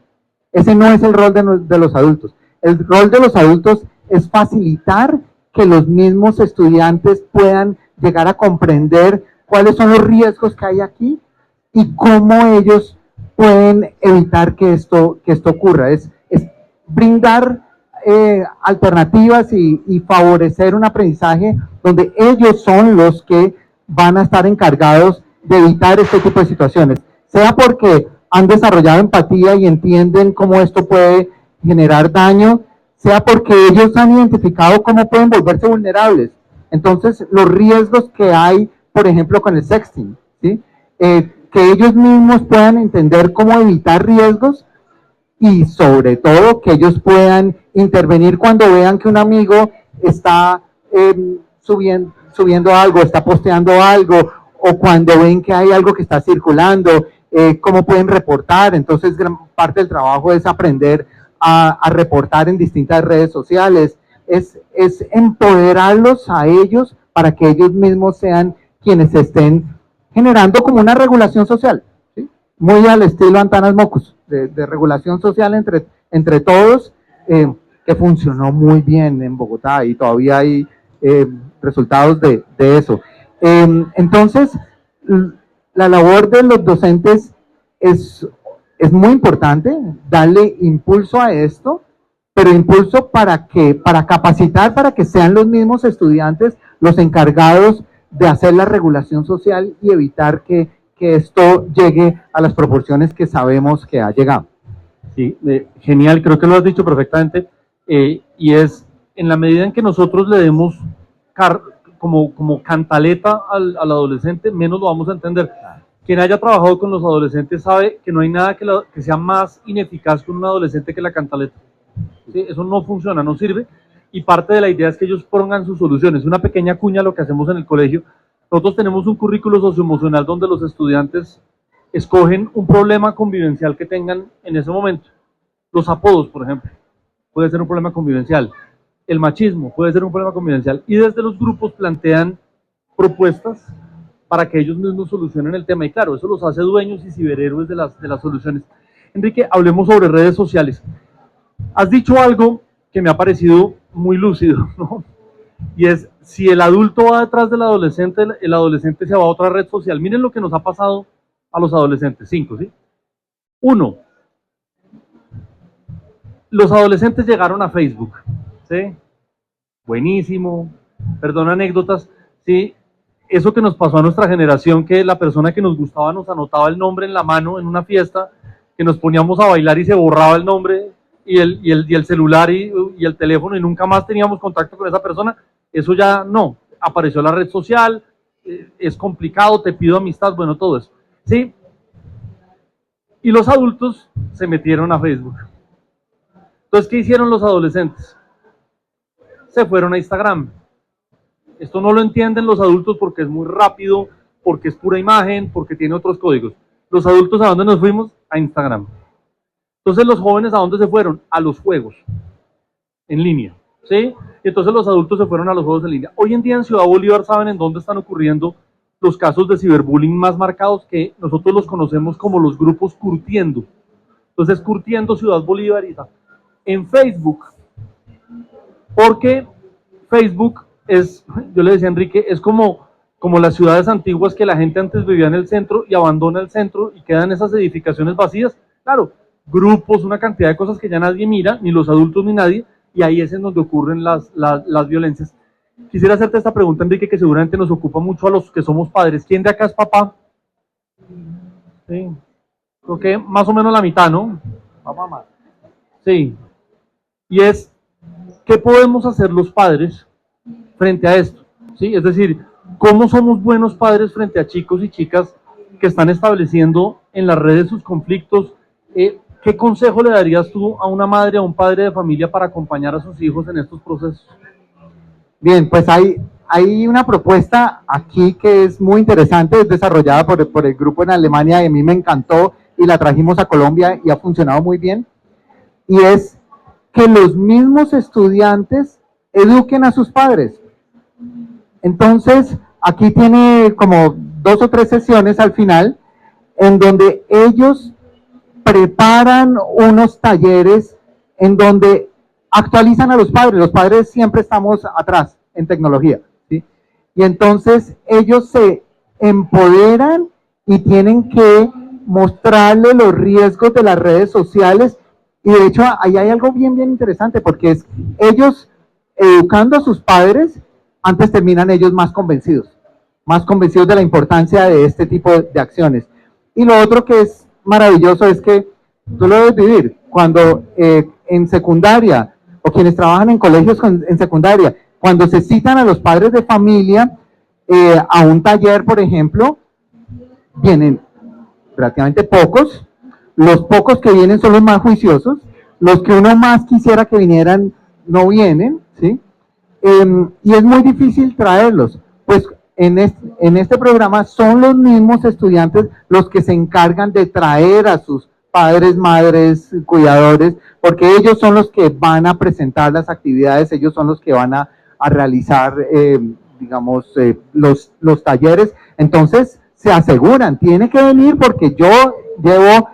Ese no es el rol de los adultos. El rol de los adultos es facilitar que los mismos estudiantes puedan llegar a comprender cuáles son los riesgos que hay aquí y cómo ellos pueden evitar que esto ocurra. Es brindar alternativas y favorecer un aprendizaje donde ellos son los que van a estar encargados de evitar este tipo de situaciones, sea porque han desarrollado empatía y entienden cómo esto puede generar daño, sea porque ellos han identificado cómo pueden volverse vulnerables. Entonces, los riesgos que hay, por ejemplo, con el sexting, ¿sí? Que ellos mismos puedan entender cómo evitar riesgos, y sobre todo que ellos puedan intervenir cuando vean que un amigo está subiendo algo, está posteando algo, o cuando ven que hay algo que está circulando, cómo pueden reportar. Entonces gran parte del trabajo es aprender a reportar en distintas redes sociales, es empoderarlos a ellos para que ellos mismos sean quienes estén generando como una regulación social, ¿sí? Muy al estilo Antanas Mocus, de regulación social entre todos, que funcionó muy bien en Bogotá y todavía hay resultados de eso. Entonces, la labor de los docentes es muy importante, darle impulso a esto, pero impulso para capacitar, para que sean los mismos estudiantes los encargados de hacer la regulación social y evitar que esto llegue a las proporciones que sabemos que ha llegado. Sí, genial, creo que lo has dicho perfectamente, y es en la medida en que nosotros le demos como cantaleta al adolescente, menos lo vamos a entender. Quien haya trabajado con los adolescentes sabe que no hay nada que sea más ineficaz con un adolescente que la cantaleta. ¿Sí? Eso no funciona, no sirve, y parte de la idea es que ellos pongan sus soluciones. Una pequeña cuña lo que hacemos en el colegio. Nosotros tenemos un currículo socioemocional donde los estudiantes escogen un problema convivencial que tengan en ese momento. Los apodos, por ejemplo, puede ser un problema convivencial. El machismo puede ser un problema convivencial. Y desde los grupos plantean propuestas para que ellos mismos solucionen el tema. Y claro, eso los hace dueños y ciberhéroes de las soluciones. Enrique, hablemos sobre redes sociales. Has dicho algo que me ha parecido muy lúcido, ¿no? Y es, si el adulto va detrás del adolescente, el adolescente se va a otra red social. Miren lo que nos ha pasado a los adolescentes. 5, ¿sí? 1. Los adolescentes llegaron a Facebook, ¿sí? Buenísimo, perdón, anécdotas, ¿sí? Eso que nos pasó a nuestra generación, que la persona que nos gustaba nos anotaba el nombre en la mano en una fiesta, que nos poníamos a bailar y se borraba el nombre y el celular y el teléfono y nunca más teníamos contacto con esa persona. Eso ya no, apareció la red social, es complicado, te pido amistad, bueno, todo eso, ¿sí? Y los adultos se metieron a Facebook. Entonces, ¿qué hicieron los adolescentes? Se fueron a Instagram. Esto no lo entienden los adultos porque es muy rápido, porque es pura imagen, porque tiene otros códigos. Los adultos, ¿a dónde nos fuimos? A Instagram. Entonces, los jóvenes, ¿a dónde se fueron? A los juegos en línea, ¿sí? Y entonces los adultos se fueron a los juegos en línea. Hoy en día en Ciudad Bolívar, ¿saben en dónde están ocurriendo los casos de ciberbullying más marcados? Que nosotros los conocemos como los grupos Curtiendo. Entonces, Curtiendo Ciudad Bolívar y tal. En Facebook, porque Facebook es, yo le decía a Enrique, es como las ciudades antiguas que la gente antes vivía en el centro y abandona el centro y quedan esas edificaciones vacías. Claro, grupos, una cantidad de cosas que ya nadie mira, ni los adultos ni nadie, y ahí es en donde ocurren las violencias. Quisiera hacerte esta pregunta, Enrique, que seguramente nos ocupa mucho a los que somos padres. ¿Quién de acá es papá? Sí, creo que más o menos la mitad, ¿no? Papá más. Sí. Y es, ¿qué podemos hacer los padres frente a esto? ¿Sí? Es decir, ¿cómo somos buenos padres frente a chicos y chicas que están estableciendo en las redes sus conflictos? ¿Qué consejo le darías tú a una madre, a un padre de familia para acompañar a sus hijos en estos procesos? Bien, pues hay una propuesta aquí que es muy interesante, es desarrollada por el grupo en Alemania y a mí me encantó y la trajimos a Colombia y ha funcionado muy bien, y es que los mismos estudiantes eduquen a sus padres. Entonces, aquí tiene como 2 o 3 sesiones al final, en donde ellos preparan unos talleres en donde actualizan a los padres. Los padres siempre estamos atrás en tecnología, ¿sí? Y entonces ellos se empoderan y tienen que mostrarle los riesgos de las redes sociales. Y de hecho, ahí hay algo bien interesante, porque es ellos educando a sus padres, antes terminan ellos más convencidos de la importancia de este tipo de acciones. Y lo otro que es maravilloso es que tú lo debes vivir cuando en secundaria, o quienes trabajan en colegios en secundaria, cuando se citan a los padres de familia a un taller, por ejemplo, vienen relativamente pocos. Los pocos que vienen son los más juiciosos, los que uno más quisiera que vinieran no vienen, ¿sí? Y es muy difícil traerlos. Pues en este programa son los mismos estudiantes los que se encargan de traer a sus padres, madres, cuidadores, porque ellos son los que van a presentar las actividades, ellos son los que van a realizar, digamos, los talleres. Entonces, se aseguran, tiene que venir porque yo llevo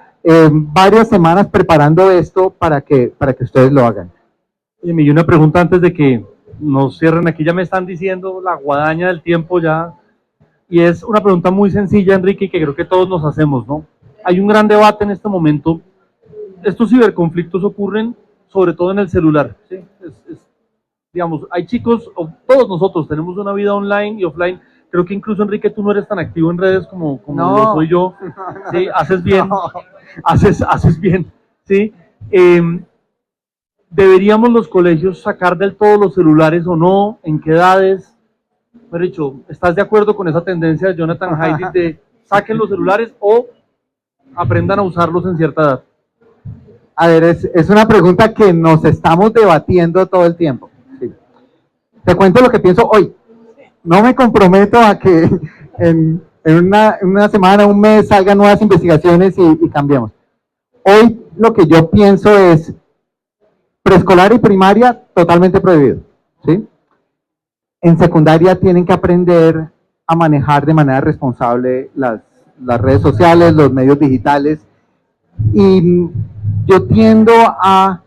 varias semanas preparando esto para que ustedes lo hagan. Y una pregunta antes de que nos cierren, aquí ya me están diciendo la guadaña del tiempo ya, y es una pregunta muy sencilla, Enrique, que creo que todos nos hacemos, ¿no? Hay un gran debate en este momento. Estos ciberconflictos ocurren sobre todo en el celular, ¿sí? Digamos, hay chicos, o todos nosotros tenemos una vida online y offline. Creo que incluso, Enrique, tú no eres tan activo en redes como no, lo soy yo, ¿sí? Haces bien, no. haces bien, ¿sí? ¿Deberíamos los colegios sacar del todo los celulares o no? ¿En qué edades? Pero dicho, ¿estás de acuerdo con esa tendencia de Jonathan Haidt de saquen los celulares o aprendan a usarlos en cierta edad? A ver, es una pregunta que nos estamos debatiendo todo el tiempo. Sí. Te cuento lo que pienso hoy. No me comprometo a que en una semana, un mes salgan nuevas investigaciones y cambiemos. Hoy lo que yo pienso es preescolar y primaria totalmente prohibido, ¿sí? En secundaria tienen que aprender a manejar de manera responsable las redes sociales, los medios digitales, y yo tiendo a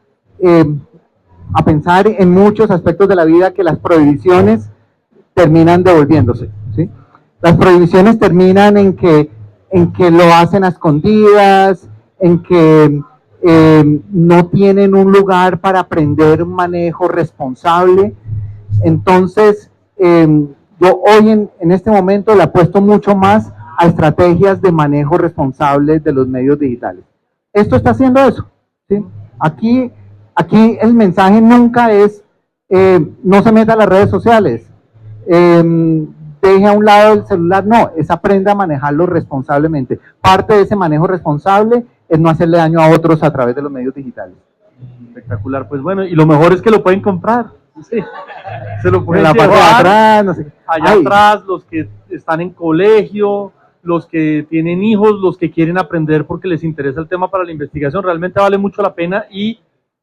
pensar en muchos aspectos de la vida que las prohibiciones terminan devolviéndose, ¿sí? Las prohibiciones terminan en que lo hacen a escondidas, en que no tienen un lugar para aprender un manejo responsable. Entonces, yo hoy en este momento le apuesto mucho más a estrategias de manejo responsable de los medios digitales. Esto está haciendo eso, ¿sí? Aquí el mensaje nunca es no se meta a las redes sociales, deje a un lado el celular, no, es aprenda a manejarlo responsablemente. Parte de ese manejo responsable es no hacerle daño a otros a través de los medios digitales. Espectacular, pues bueno, y lo mejor es que lo pueden comprar. Sí. Se lo pueden en la parte de atrás, no sé. Allá atrás, los que están en colegio, los que tienen hijos, los que quieren aprender porque les interesa el tema para la investigación, realmente vale mucho la pena. Y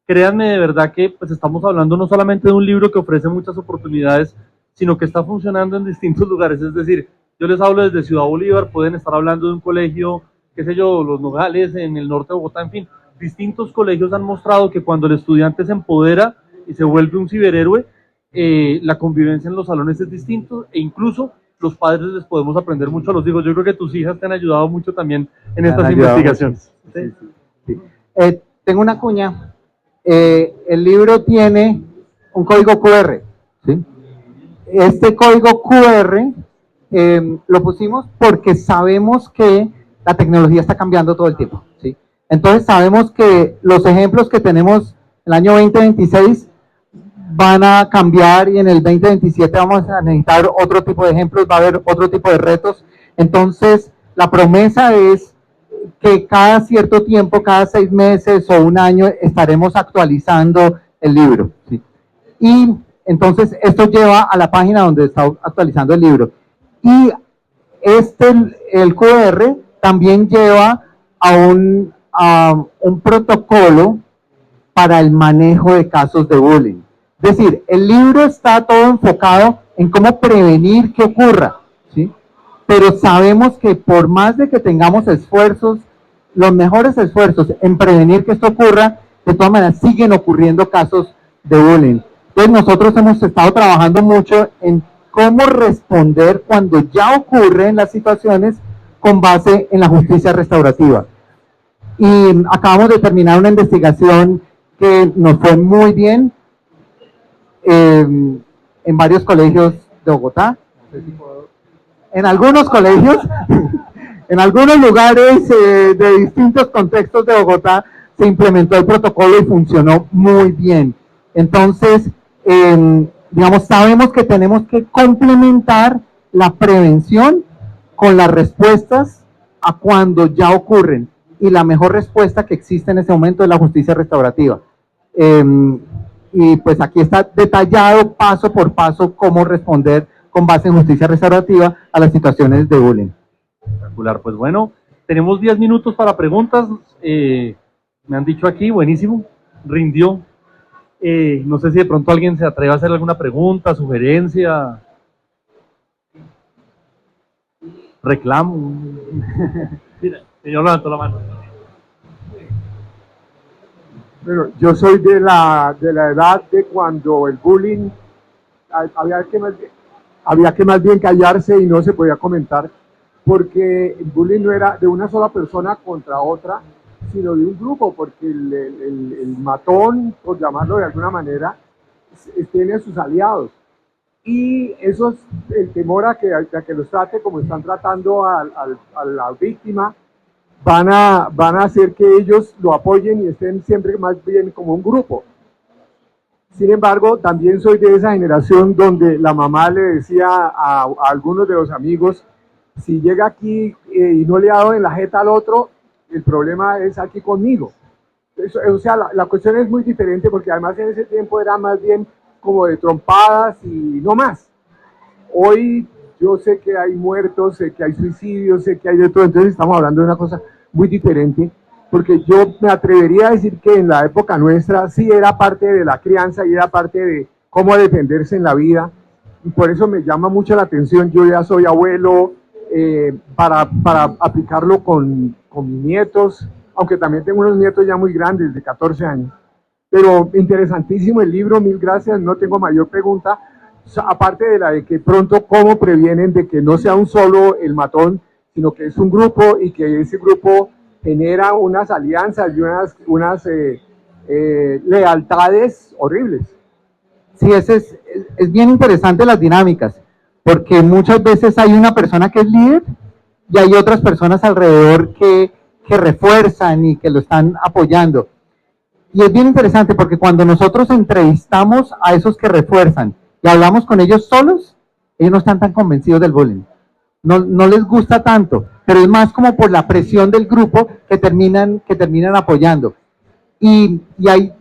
créanme de verdad que pues estamos hablando no solamente de un libro que ofrece muchas oportunidades, sino que está funcionando en distintos lugares. Es decir, yo les hablo desde Ciudad Bolívar, pueden estar hablando de un colegio, qué sé yo, Los Nogales, en el norte de Bogotá, en fin, distintos colegios han mostrado que cuando el estudiante se empodera y se vuelve un ciberhéroe, la convivencia en los salones es distinto, e incluso los padres les podemos aprender mucho a los hijos. Yo creo que tus hijas te han ayudado mucho también en estas investigaciones. Sí, sí, sí. Tengo una cuña. El libro tiene un código QR, ¿sí? Este código QR lo pusimos porque sabemos que la tecnología está cambiando todo el tiempo, ¿sí? Entonces sabemos que los ejemplos que tenemos el año 2026 van a cambiar y en el 2027 vamos a necesitar otro tipo de ejemplos, va a haber otro tipo de retos. Entonces la promesa es que cada cierto tiempo, cada 6 meses o un año, estaremos actualizando el libro, ¿sí? Y entonces esto lleva a la página donde está actualizando el libro. Y el QR también lleva a un protocolo para el manejo de casos de bullying. Es decir, el libro está todo enfocado en cómo prevenir que ocurra, ¿sí? Pero sabemos que por más de que tengamos esfuerzos, los mejores esfuerzos en prevenir que esto ocurra, de todas maneras siguen ocurriendo casos de bullying. Entonces nosotros hemos estado trabajando mucho en cómo responder cuando ya ocurren las situaciones con base en la justicia restaurativa. Y acabamos de terminar una investigación que nos fue muy bien en varios colegios de Bogotá, en algunos colegios, en algunos lugares de distintos contextos de Bogotá se implementó el protocolo y funcionó muy bien. Entonces, digamos, sabemos que tenemos que complementar la prevención con las respuestas a cuando ya ocurren. Y la mejor respuesta que existe en ese momento es la justicia restaurativa. Y pues aquí está detallado paso por paso cómo responder con base en justicia restaurativa a las situaciones de bullying. Espectacular, pues bueno, tenemos 10 minutos para preguntas, me han dicho aquí, buenísimo, rindió. No sé si de pronto alguien se atreve a hacer alguna pregunta, sugerencia, reclamo. Mira, señor levantó la mano. Bueno, yo soy de la edad de cuando el bullying había que más bien callarse y no se podía comentar, porque el bullying no era de una sola persona contra otra, sino de un grupo, porque el matón, por llamarlo de alguna manera, tiene sus aliados. Y eso es el temor a que los trate como están tratando a la víctima, van a hacer que ellos lo apoyen y estén siempre más bien como un grupo. Sin embargo, también soy de esa generación donde la mamá le decía a algunos de los amigos, si llega aquí y no le ha dado en la jeta al otro, el problema es aquí conmigo. O sea, la cuestión es muy diferente, porque además en ese tiempo era más bien como de trompadas y no más. Hoy yo sé que hay muertos, sé que hay suicidios, sé que hay de todo, entonces estamos hablando de una cosa muy diferente, porque yo me atrevería a decir que en la época nuestra sí era parte de la crianza y era parte de cómo defenderse en la vida, y por eso me llama mucho la atención. Yo ya soy abuelo, para aplicarlo con mis nietos, aunque también tengo unos nietos ya muy grandes, de 14 años. Pero interesantísimo el libro, mil gracias, no tengo mayor pregunta, aparte de la de que pronto cómo previenen de que no sea un solo el matón, sino que es un grupo y que ese grupo genera unas alianzas y unas lealtades horribles. Sí, es bien interesante las dinámicas, porque muchas veces hay una persona que es líder y hay otras personas alrededor que refuerzan y que lo están apoyando. Y es bien interesante porque cuando nosotros entrevistamos a esos que refuerzan y hablamos con ellos solos, ellos no están tan convencidos del bullying. No les gusta tanto, pero es más como por la presión del grupo que terminan apoyando. Y hay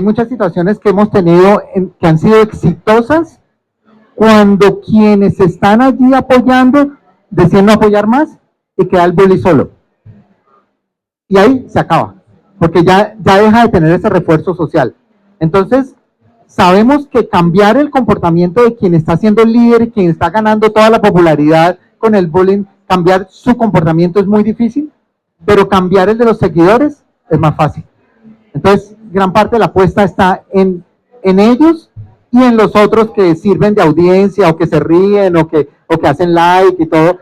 muchas situaciones que hemos tenido que han sido exitosas cuando quienes están allí apoyando deciden no apoyar más y queda el bully solo. Y ahí se acaba, porque ya deja de tener ese refuerzo social. Entonces, sabemos que cambiar el comportamiento de quien está siendo el líder y quien está ganando toda la popularidad con el bullying, cambiar su comportamiento es muy difícil, pero cambiar el de los seguidores es más fácil. Entonces, gran parte de la apuesta está en ellos y en los otros que sirven de audiencia o que se ríen o que hacen like y todo.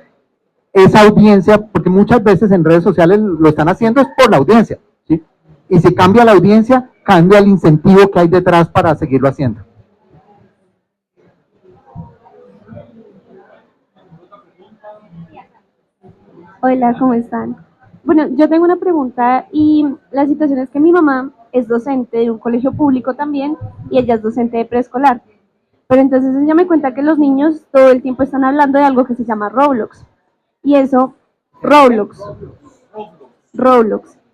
Esa audiencia, porque muchas veces en redes sociales lo están haciendo es por la audiencia, ¿sí? Y si cambia la audiencia, cambia el incentivo que hay detrás para seguirlo haciendo. Hola, ¿cómo están? Bueno, yo tengo una pregunta y la situación es que mi mamá es docente de un colegio público también y ella es docente de preescolar. Pero entonces ella me cuenta que los niños todo el tiempo están hablando de algo que se llama Roblox. Y eso, Roblox.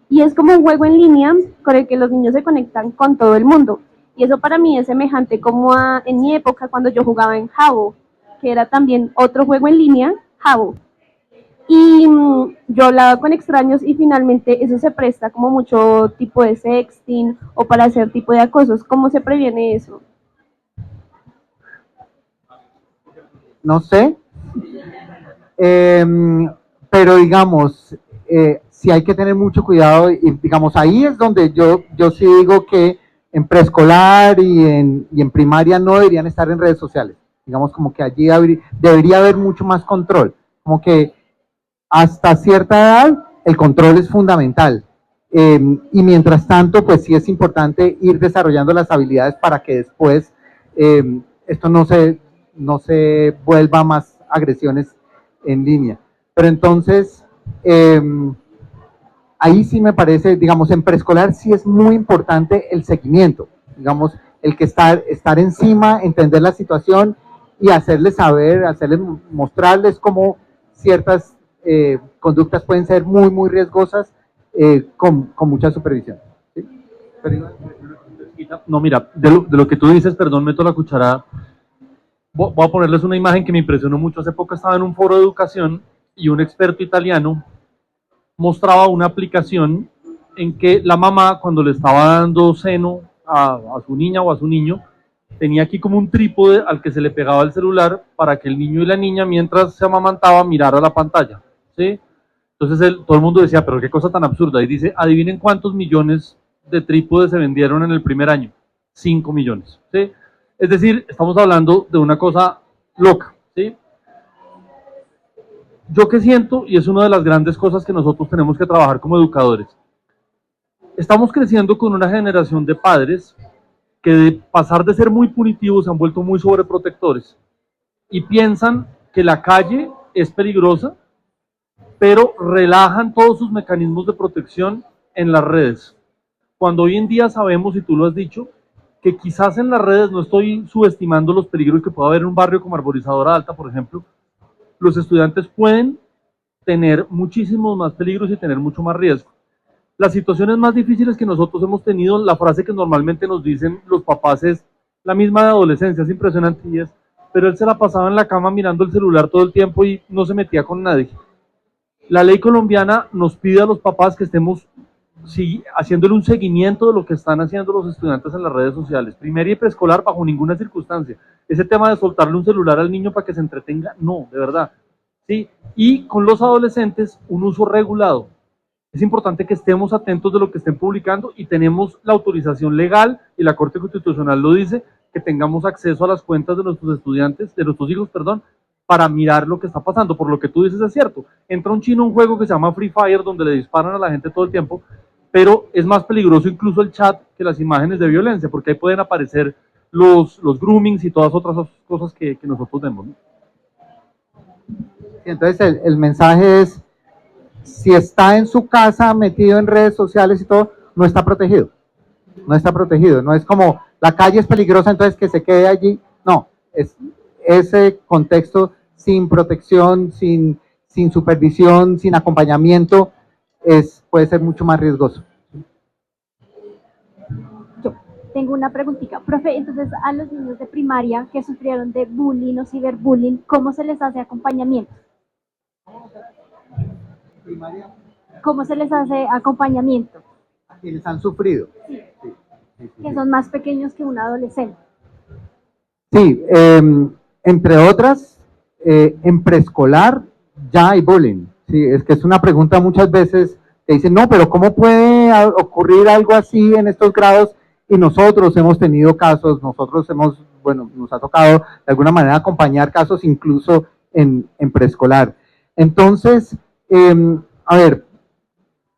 Y es como un juego en línea con el que los niños se conectan con todo el mundo. Y eso para mí es semejante como en mi época cuando yo jugaba en Habbo, que era también otro juego en línea, Habbo. Y yo hablaba con extraños y finalmente eso se presta como mucho tipo de sexting o para hacer tipo de acosos. ¿Cómo se previene eso? No sé, pero digamos, sí hay que tener mucho cuidado y digamos, ahí es donde yo sí digo que en preescolar y en primaria no deberían estar en redes sociales. Digamos como que allí debería haber mucho más control, como que hasta cierta edad el control es fundamental. Y mientras tanto, pues sí es importante ir desarrollando las habilidades para que después esto no se vuelva más agresiones en línea. Pero entonces, ahí sí me parece, digamos, en preescolar sí es muy importante el seguimiento, digamos, el que estar encima, entender la situación y hacerles saber, mostrarles cómo ciertas conductas pueden ser muy, muy riesgosas con mucha supervisión. ¿Sí? No, mira, de lo que tú dices, perdón, meto la cucharada. voy a ponerles una imagen que me impresionó mucho. Hace poco estaba en un foro de educación y un experto italiano mostraba una aplicación en que la mamá, cuando le estaba dando seno a su niña o a su niño, tenía aquí como un trípode al que se le pegaba el celular para que el niño y la niña, mientras se amamantaba, mirara la pantalla, ¿sí? Entonces todo el mundo decía, pero qué cosa tan absurda. Y dice, adivinen cuántos millones de trípodes se vendieron en el primer año. 5 millones, ¿sí? Es decir, estamos hablando de una cosa loca, ¿sí? Yo que siento, y es una de las grandes cosas que nosotros tenemos que trabajar como educadores, estamos creciendo con una generación de padres que de pasar de ser muy punitivos se han vuelto muy sobreprotectores y piensan que la calle es peligrosa, pero relajan todos sus mecanismos de protección en las redes. Cuando hoy en día sabemos, y tú lo has dicho, que quizás en las redes, no estoy subestimando los peligros que puede haber en un barrio como Arborizadora Alta, por ejemplo, los estudiantes pueden tener muchísimos más peligros y tener mucho más riesgo. Las situaciones más difíciles que nosotros hemos tenido, la frase que normalmente nos dicen los papás es la misma de adolescencia, es impresionante, y es, pero él se la pasaba en la cama mirando el celular todo el tiempo y no se metía con nadie. La ley colombiana nos pide a los papás que estemos haciéndole un seguimiento de lo que están haciendo los estudiantes en las redes sociales, primaria y preescolar, bajo ninguna circunstancia. Ese tema de soltarle un celular al niño para que se entretenga, no, de verdad. ¿Sí? Y con los adolescentes, un uso regulado. Es importante que estemos atentos de lo que estén publicando y tenemos la autorización legal, y la Corte Constitucional lo dice, que tengamos acceso a las cuentas de nuestros estudiantes, de nuestros hijos, perdón, para mirar lo que está pasando. Por lo que tú dices es cierto. Entra un chino a un juego que se llama Free Fire, donde le disparan a la gente todo el tiempo, pero es más peligroso incluso el chat que las imágenes de violencia, porque ahí pueden aparecer los groomings y todas otras cosas que nosotros vemos, ¿no? Entonces el mensaje es, si está en su casa metido en redes sociales y todo, no está protegido. No está protegido. No es como la calle es peligrosa, entonces que se quede allí. No, es ese contexto sin protección, sin supervisión, sin acompañamiento, puede ser mucho más riesgoso. Yo tengo una preguntita, profe. Entonces, a los niños de primaria que sufrieron de bullying o ciberbullying, ¿cómo se les hace acompañamiento? ¿Cómo se les hace acompañamiento? A quienes han sufrido. Que son más pequeños que un adolescente. Sí, entre otras, en preescolar ya hay bullying. Sí, es que es una pregunta muchas veces que dicen, no, pero ¿cómo puede ocurrir algo así en estos grados? Y nosotros hemos tenido casos, bueno, nos ha tocado de alguna manera acompañar casos incluso en preescolar. Entonces, a ver,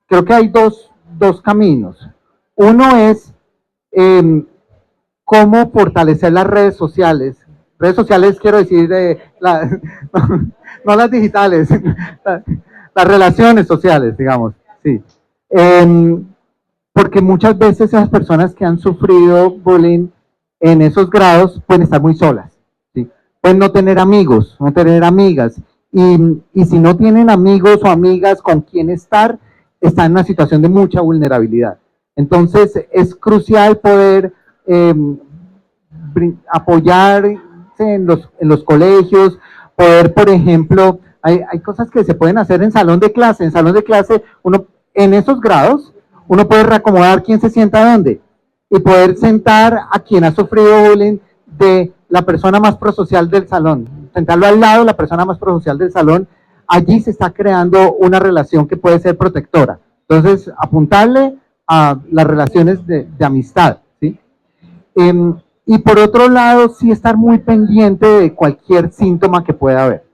creo que hay dos caminos. Uno es cómo fortalecer las redes sociales. Redes sociales quiero decir, no las digitales, las relaciones sociales, digamos, sí. Porque muchas veces esas personas que han sufrido bullying en esos grados pueden estar muy solas, ¿sí? Pueden no tener amigos, no tener amigas, y si no tienen amigos o amigas con quien estar, están en una situación de mucha vulnerabilidad. Entonces es crucial poder apoyarse en los colegios, poder, por ejemplo, hay cosas que se pueden hacer en salón de clase. En salón de clase, en esos grados, uno puede reacomodar quién se sienta dónde y poder sentar a quien ha sufrido bullying de la persona más prosocial del salón, sentarlo al lado de la persona más prosocial del salón. Allí se está creando una relación que puede ser protectora. Entonces, apuntarle a las relaciones de amistad, ¿sí? Y por otro lado, sí estar muy pendiente de cualquier síntoma que pueda haber.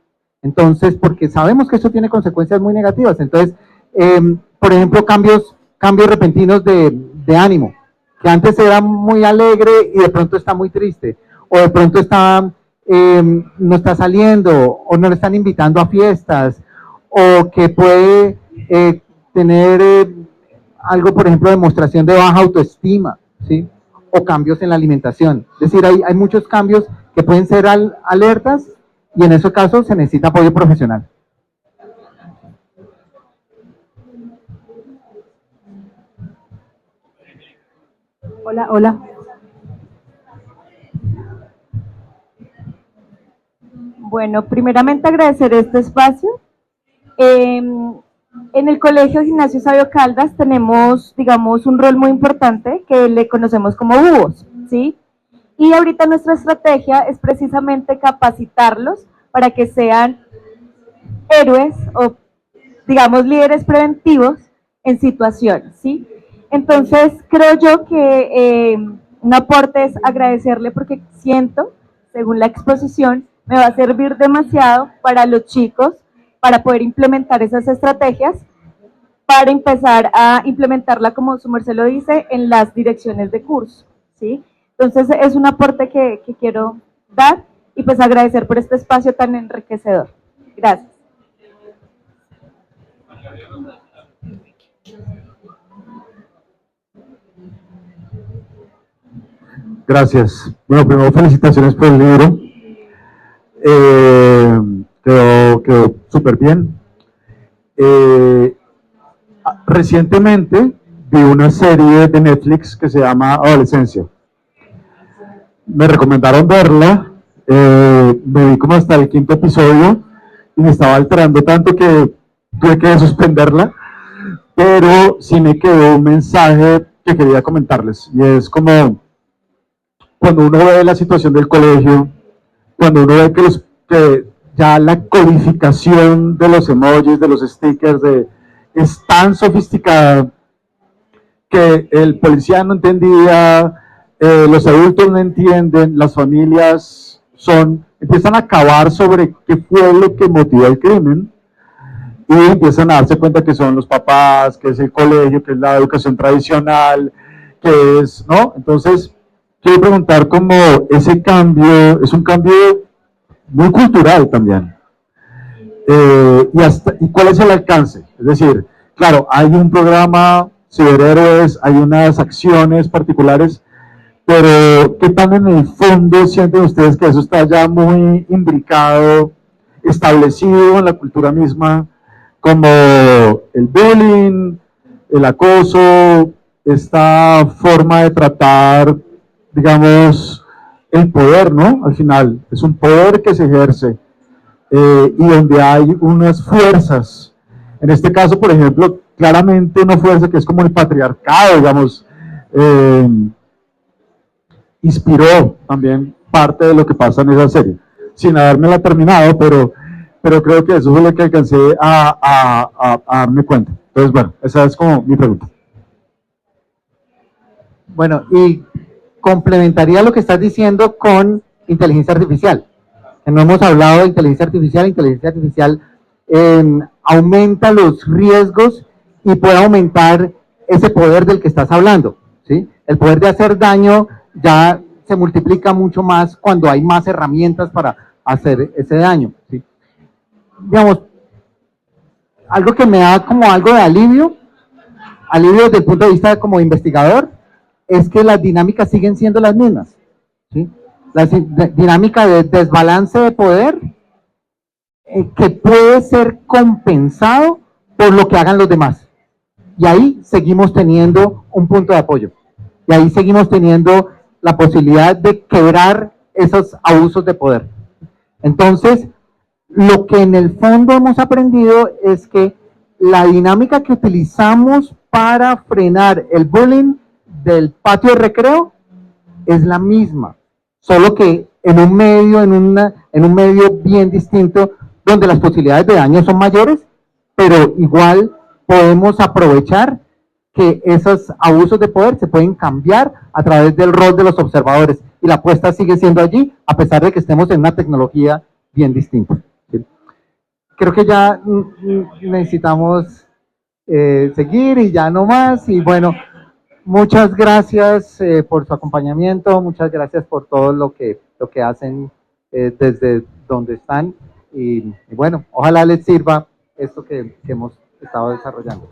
Entonces, porque sabemos que eso tiene consecuencias muy negativas. Entonces, por ejemplo, cambios repentinos de ánimo, que antes era muy alegre y de pronto está muy triste, o de pronto no está saliendo, o no le están invitando a fiestas, o que puede tener algo, por ejemplo, demostración de baja autoestima, ¿sí? O cambios en la alimentación. Es decir, hay muchos cambios que pueden ser alertas, y en esos casos se necesita apoyo profesional. Hola, hola. Bueno, primeramente agradecer este espacio. En el Colegio Gimnasio Sabio Caldas tenemos, digamos, un rol muy importante que le conocemos como búhos, ¿sí? Y ahorita nuestra estrategia es precisamente capacitarlos para que sean héroes o, digamos, líderes preventivos en situaciones, ¿sí? Entonces, creo yo que un aporte es agradecerle porque siento, según la exposición, me va a servir demasiado para los chicos, para poder implementar esas estrategias, para empezar a implementarla, como su merced lo dice, en las direcciones de curso, ¿sí? Entonces, es un aporte que quiero dar y pues agradecer por este espacio tan enriquecedor. Gracias. Gracias. Bueno, primero felicitaciones por el libro. Quedó súper bien. Recientemente vi una serie de Netflix que se llama Adolescencia. Me recomendaron verla, me vi como hasta el 5.º episodio y me estaba alterando tanto que tuve que suspenderla, pero sí me quedó un mensaje que quería comentarles, y es como cuando uno ve la situación del colegio, cuando uno ve que ya la codificación de los emojis, de los stickers, es tan sofisticada que el policía no entendía, los adultos no entienden, las familias empiezan a cavar sobre qué fue lo que motivó el crimen y empiezan a darse cuenta que son los papás, que es el colegio, que es la educación tradicional, que es, ¿no? Entonces, quiero preguntar cómo ese cambio es un cambio muy cultural también. ¿Y cuál es el alcance? Es decir, claro, hay un programa Ciberhéroes, hay unas acciones particulares, pero ¿qué tan en el fondo sienten ustedes que eso está ya muy imbricado, establecido en la cultura misma, como el bullying, el acoso, esta forma de tratar, digamos, el poder, ¿no? Al final, es un poder que se ejerce y donde hay unas fuerzas. En este caso, por ejemplo, claramente una fuerza que es como el patriarcado, digamos, inspiró también parte de lo que pasa en esa serie, sin habérmela terminado, pero creo que eso fue lo que alcancé a darme cuenta. Entonces, bueno, esa es como mi pregunta. Bueno, y complementaría lo que estás diciendo con inteligencia artificial. No hemos hablado de inteligencia artificial. Inteligencia artificial aumenta los riesgos y puede aumentar ese poder del que estás hablando, ¿sí? El poder de hacer daño ya se multiplica mucho más cuando hay más herramientas para hacer ese daño, ¿sí? Digamos, algo que me da como algo de alivio desde el punto de vista como investigador, es que las dinámicas siguen siendo las mismas, ¿sí? La dinámica de desbalance de poder que puede ser compensado por lo que hagan los demás. Y ahí seguimos teniendo un punto de apoyo. Y ahí seguimos teniendo la posibilidad de quebrar esos abusos de poder. Entonces, lo que en el fondo hemos aprendido es que la dinámica que utilizamos para frenar el bullying del patio de recreo es la misma, solo que en un medio bien distinto, donde las posibilidades de daño son mayores, pero igual podemos aprovechar que esos abusos de poder se pueden cambiar a través del rol de los observadores, y la apuesta sigue siendo allí, a pesar de que estemos en una tecnología bien distinta. ¿Sí? Creo que ya necesitamos seguir y ya no más, y bueno, muchas gracias por su acompañamiento, muchas gracias por todo lo que hacen desde donde están, y bueno, ojalá les sirva esto que hemos estado desarrollando.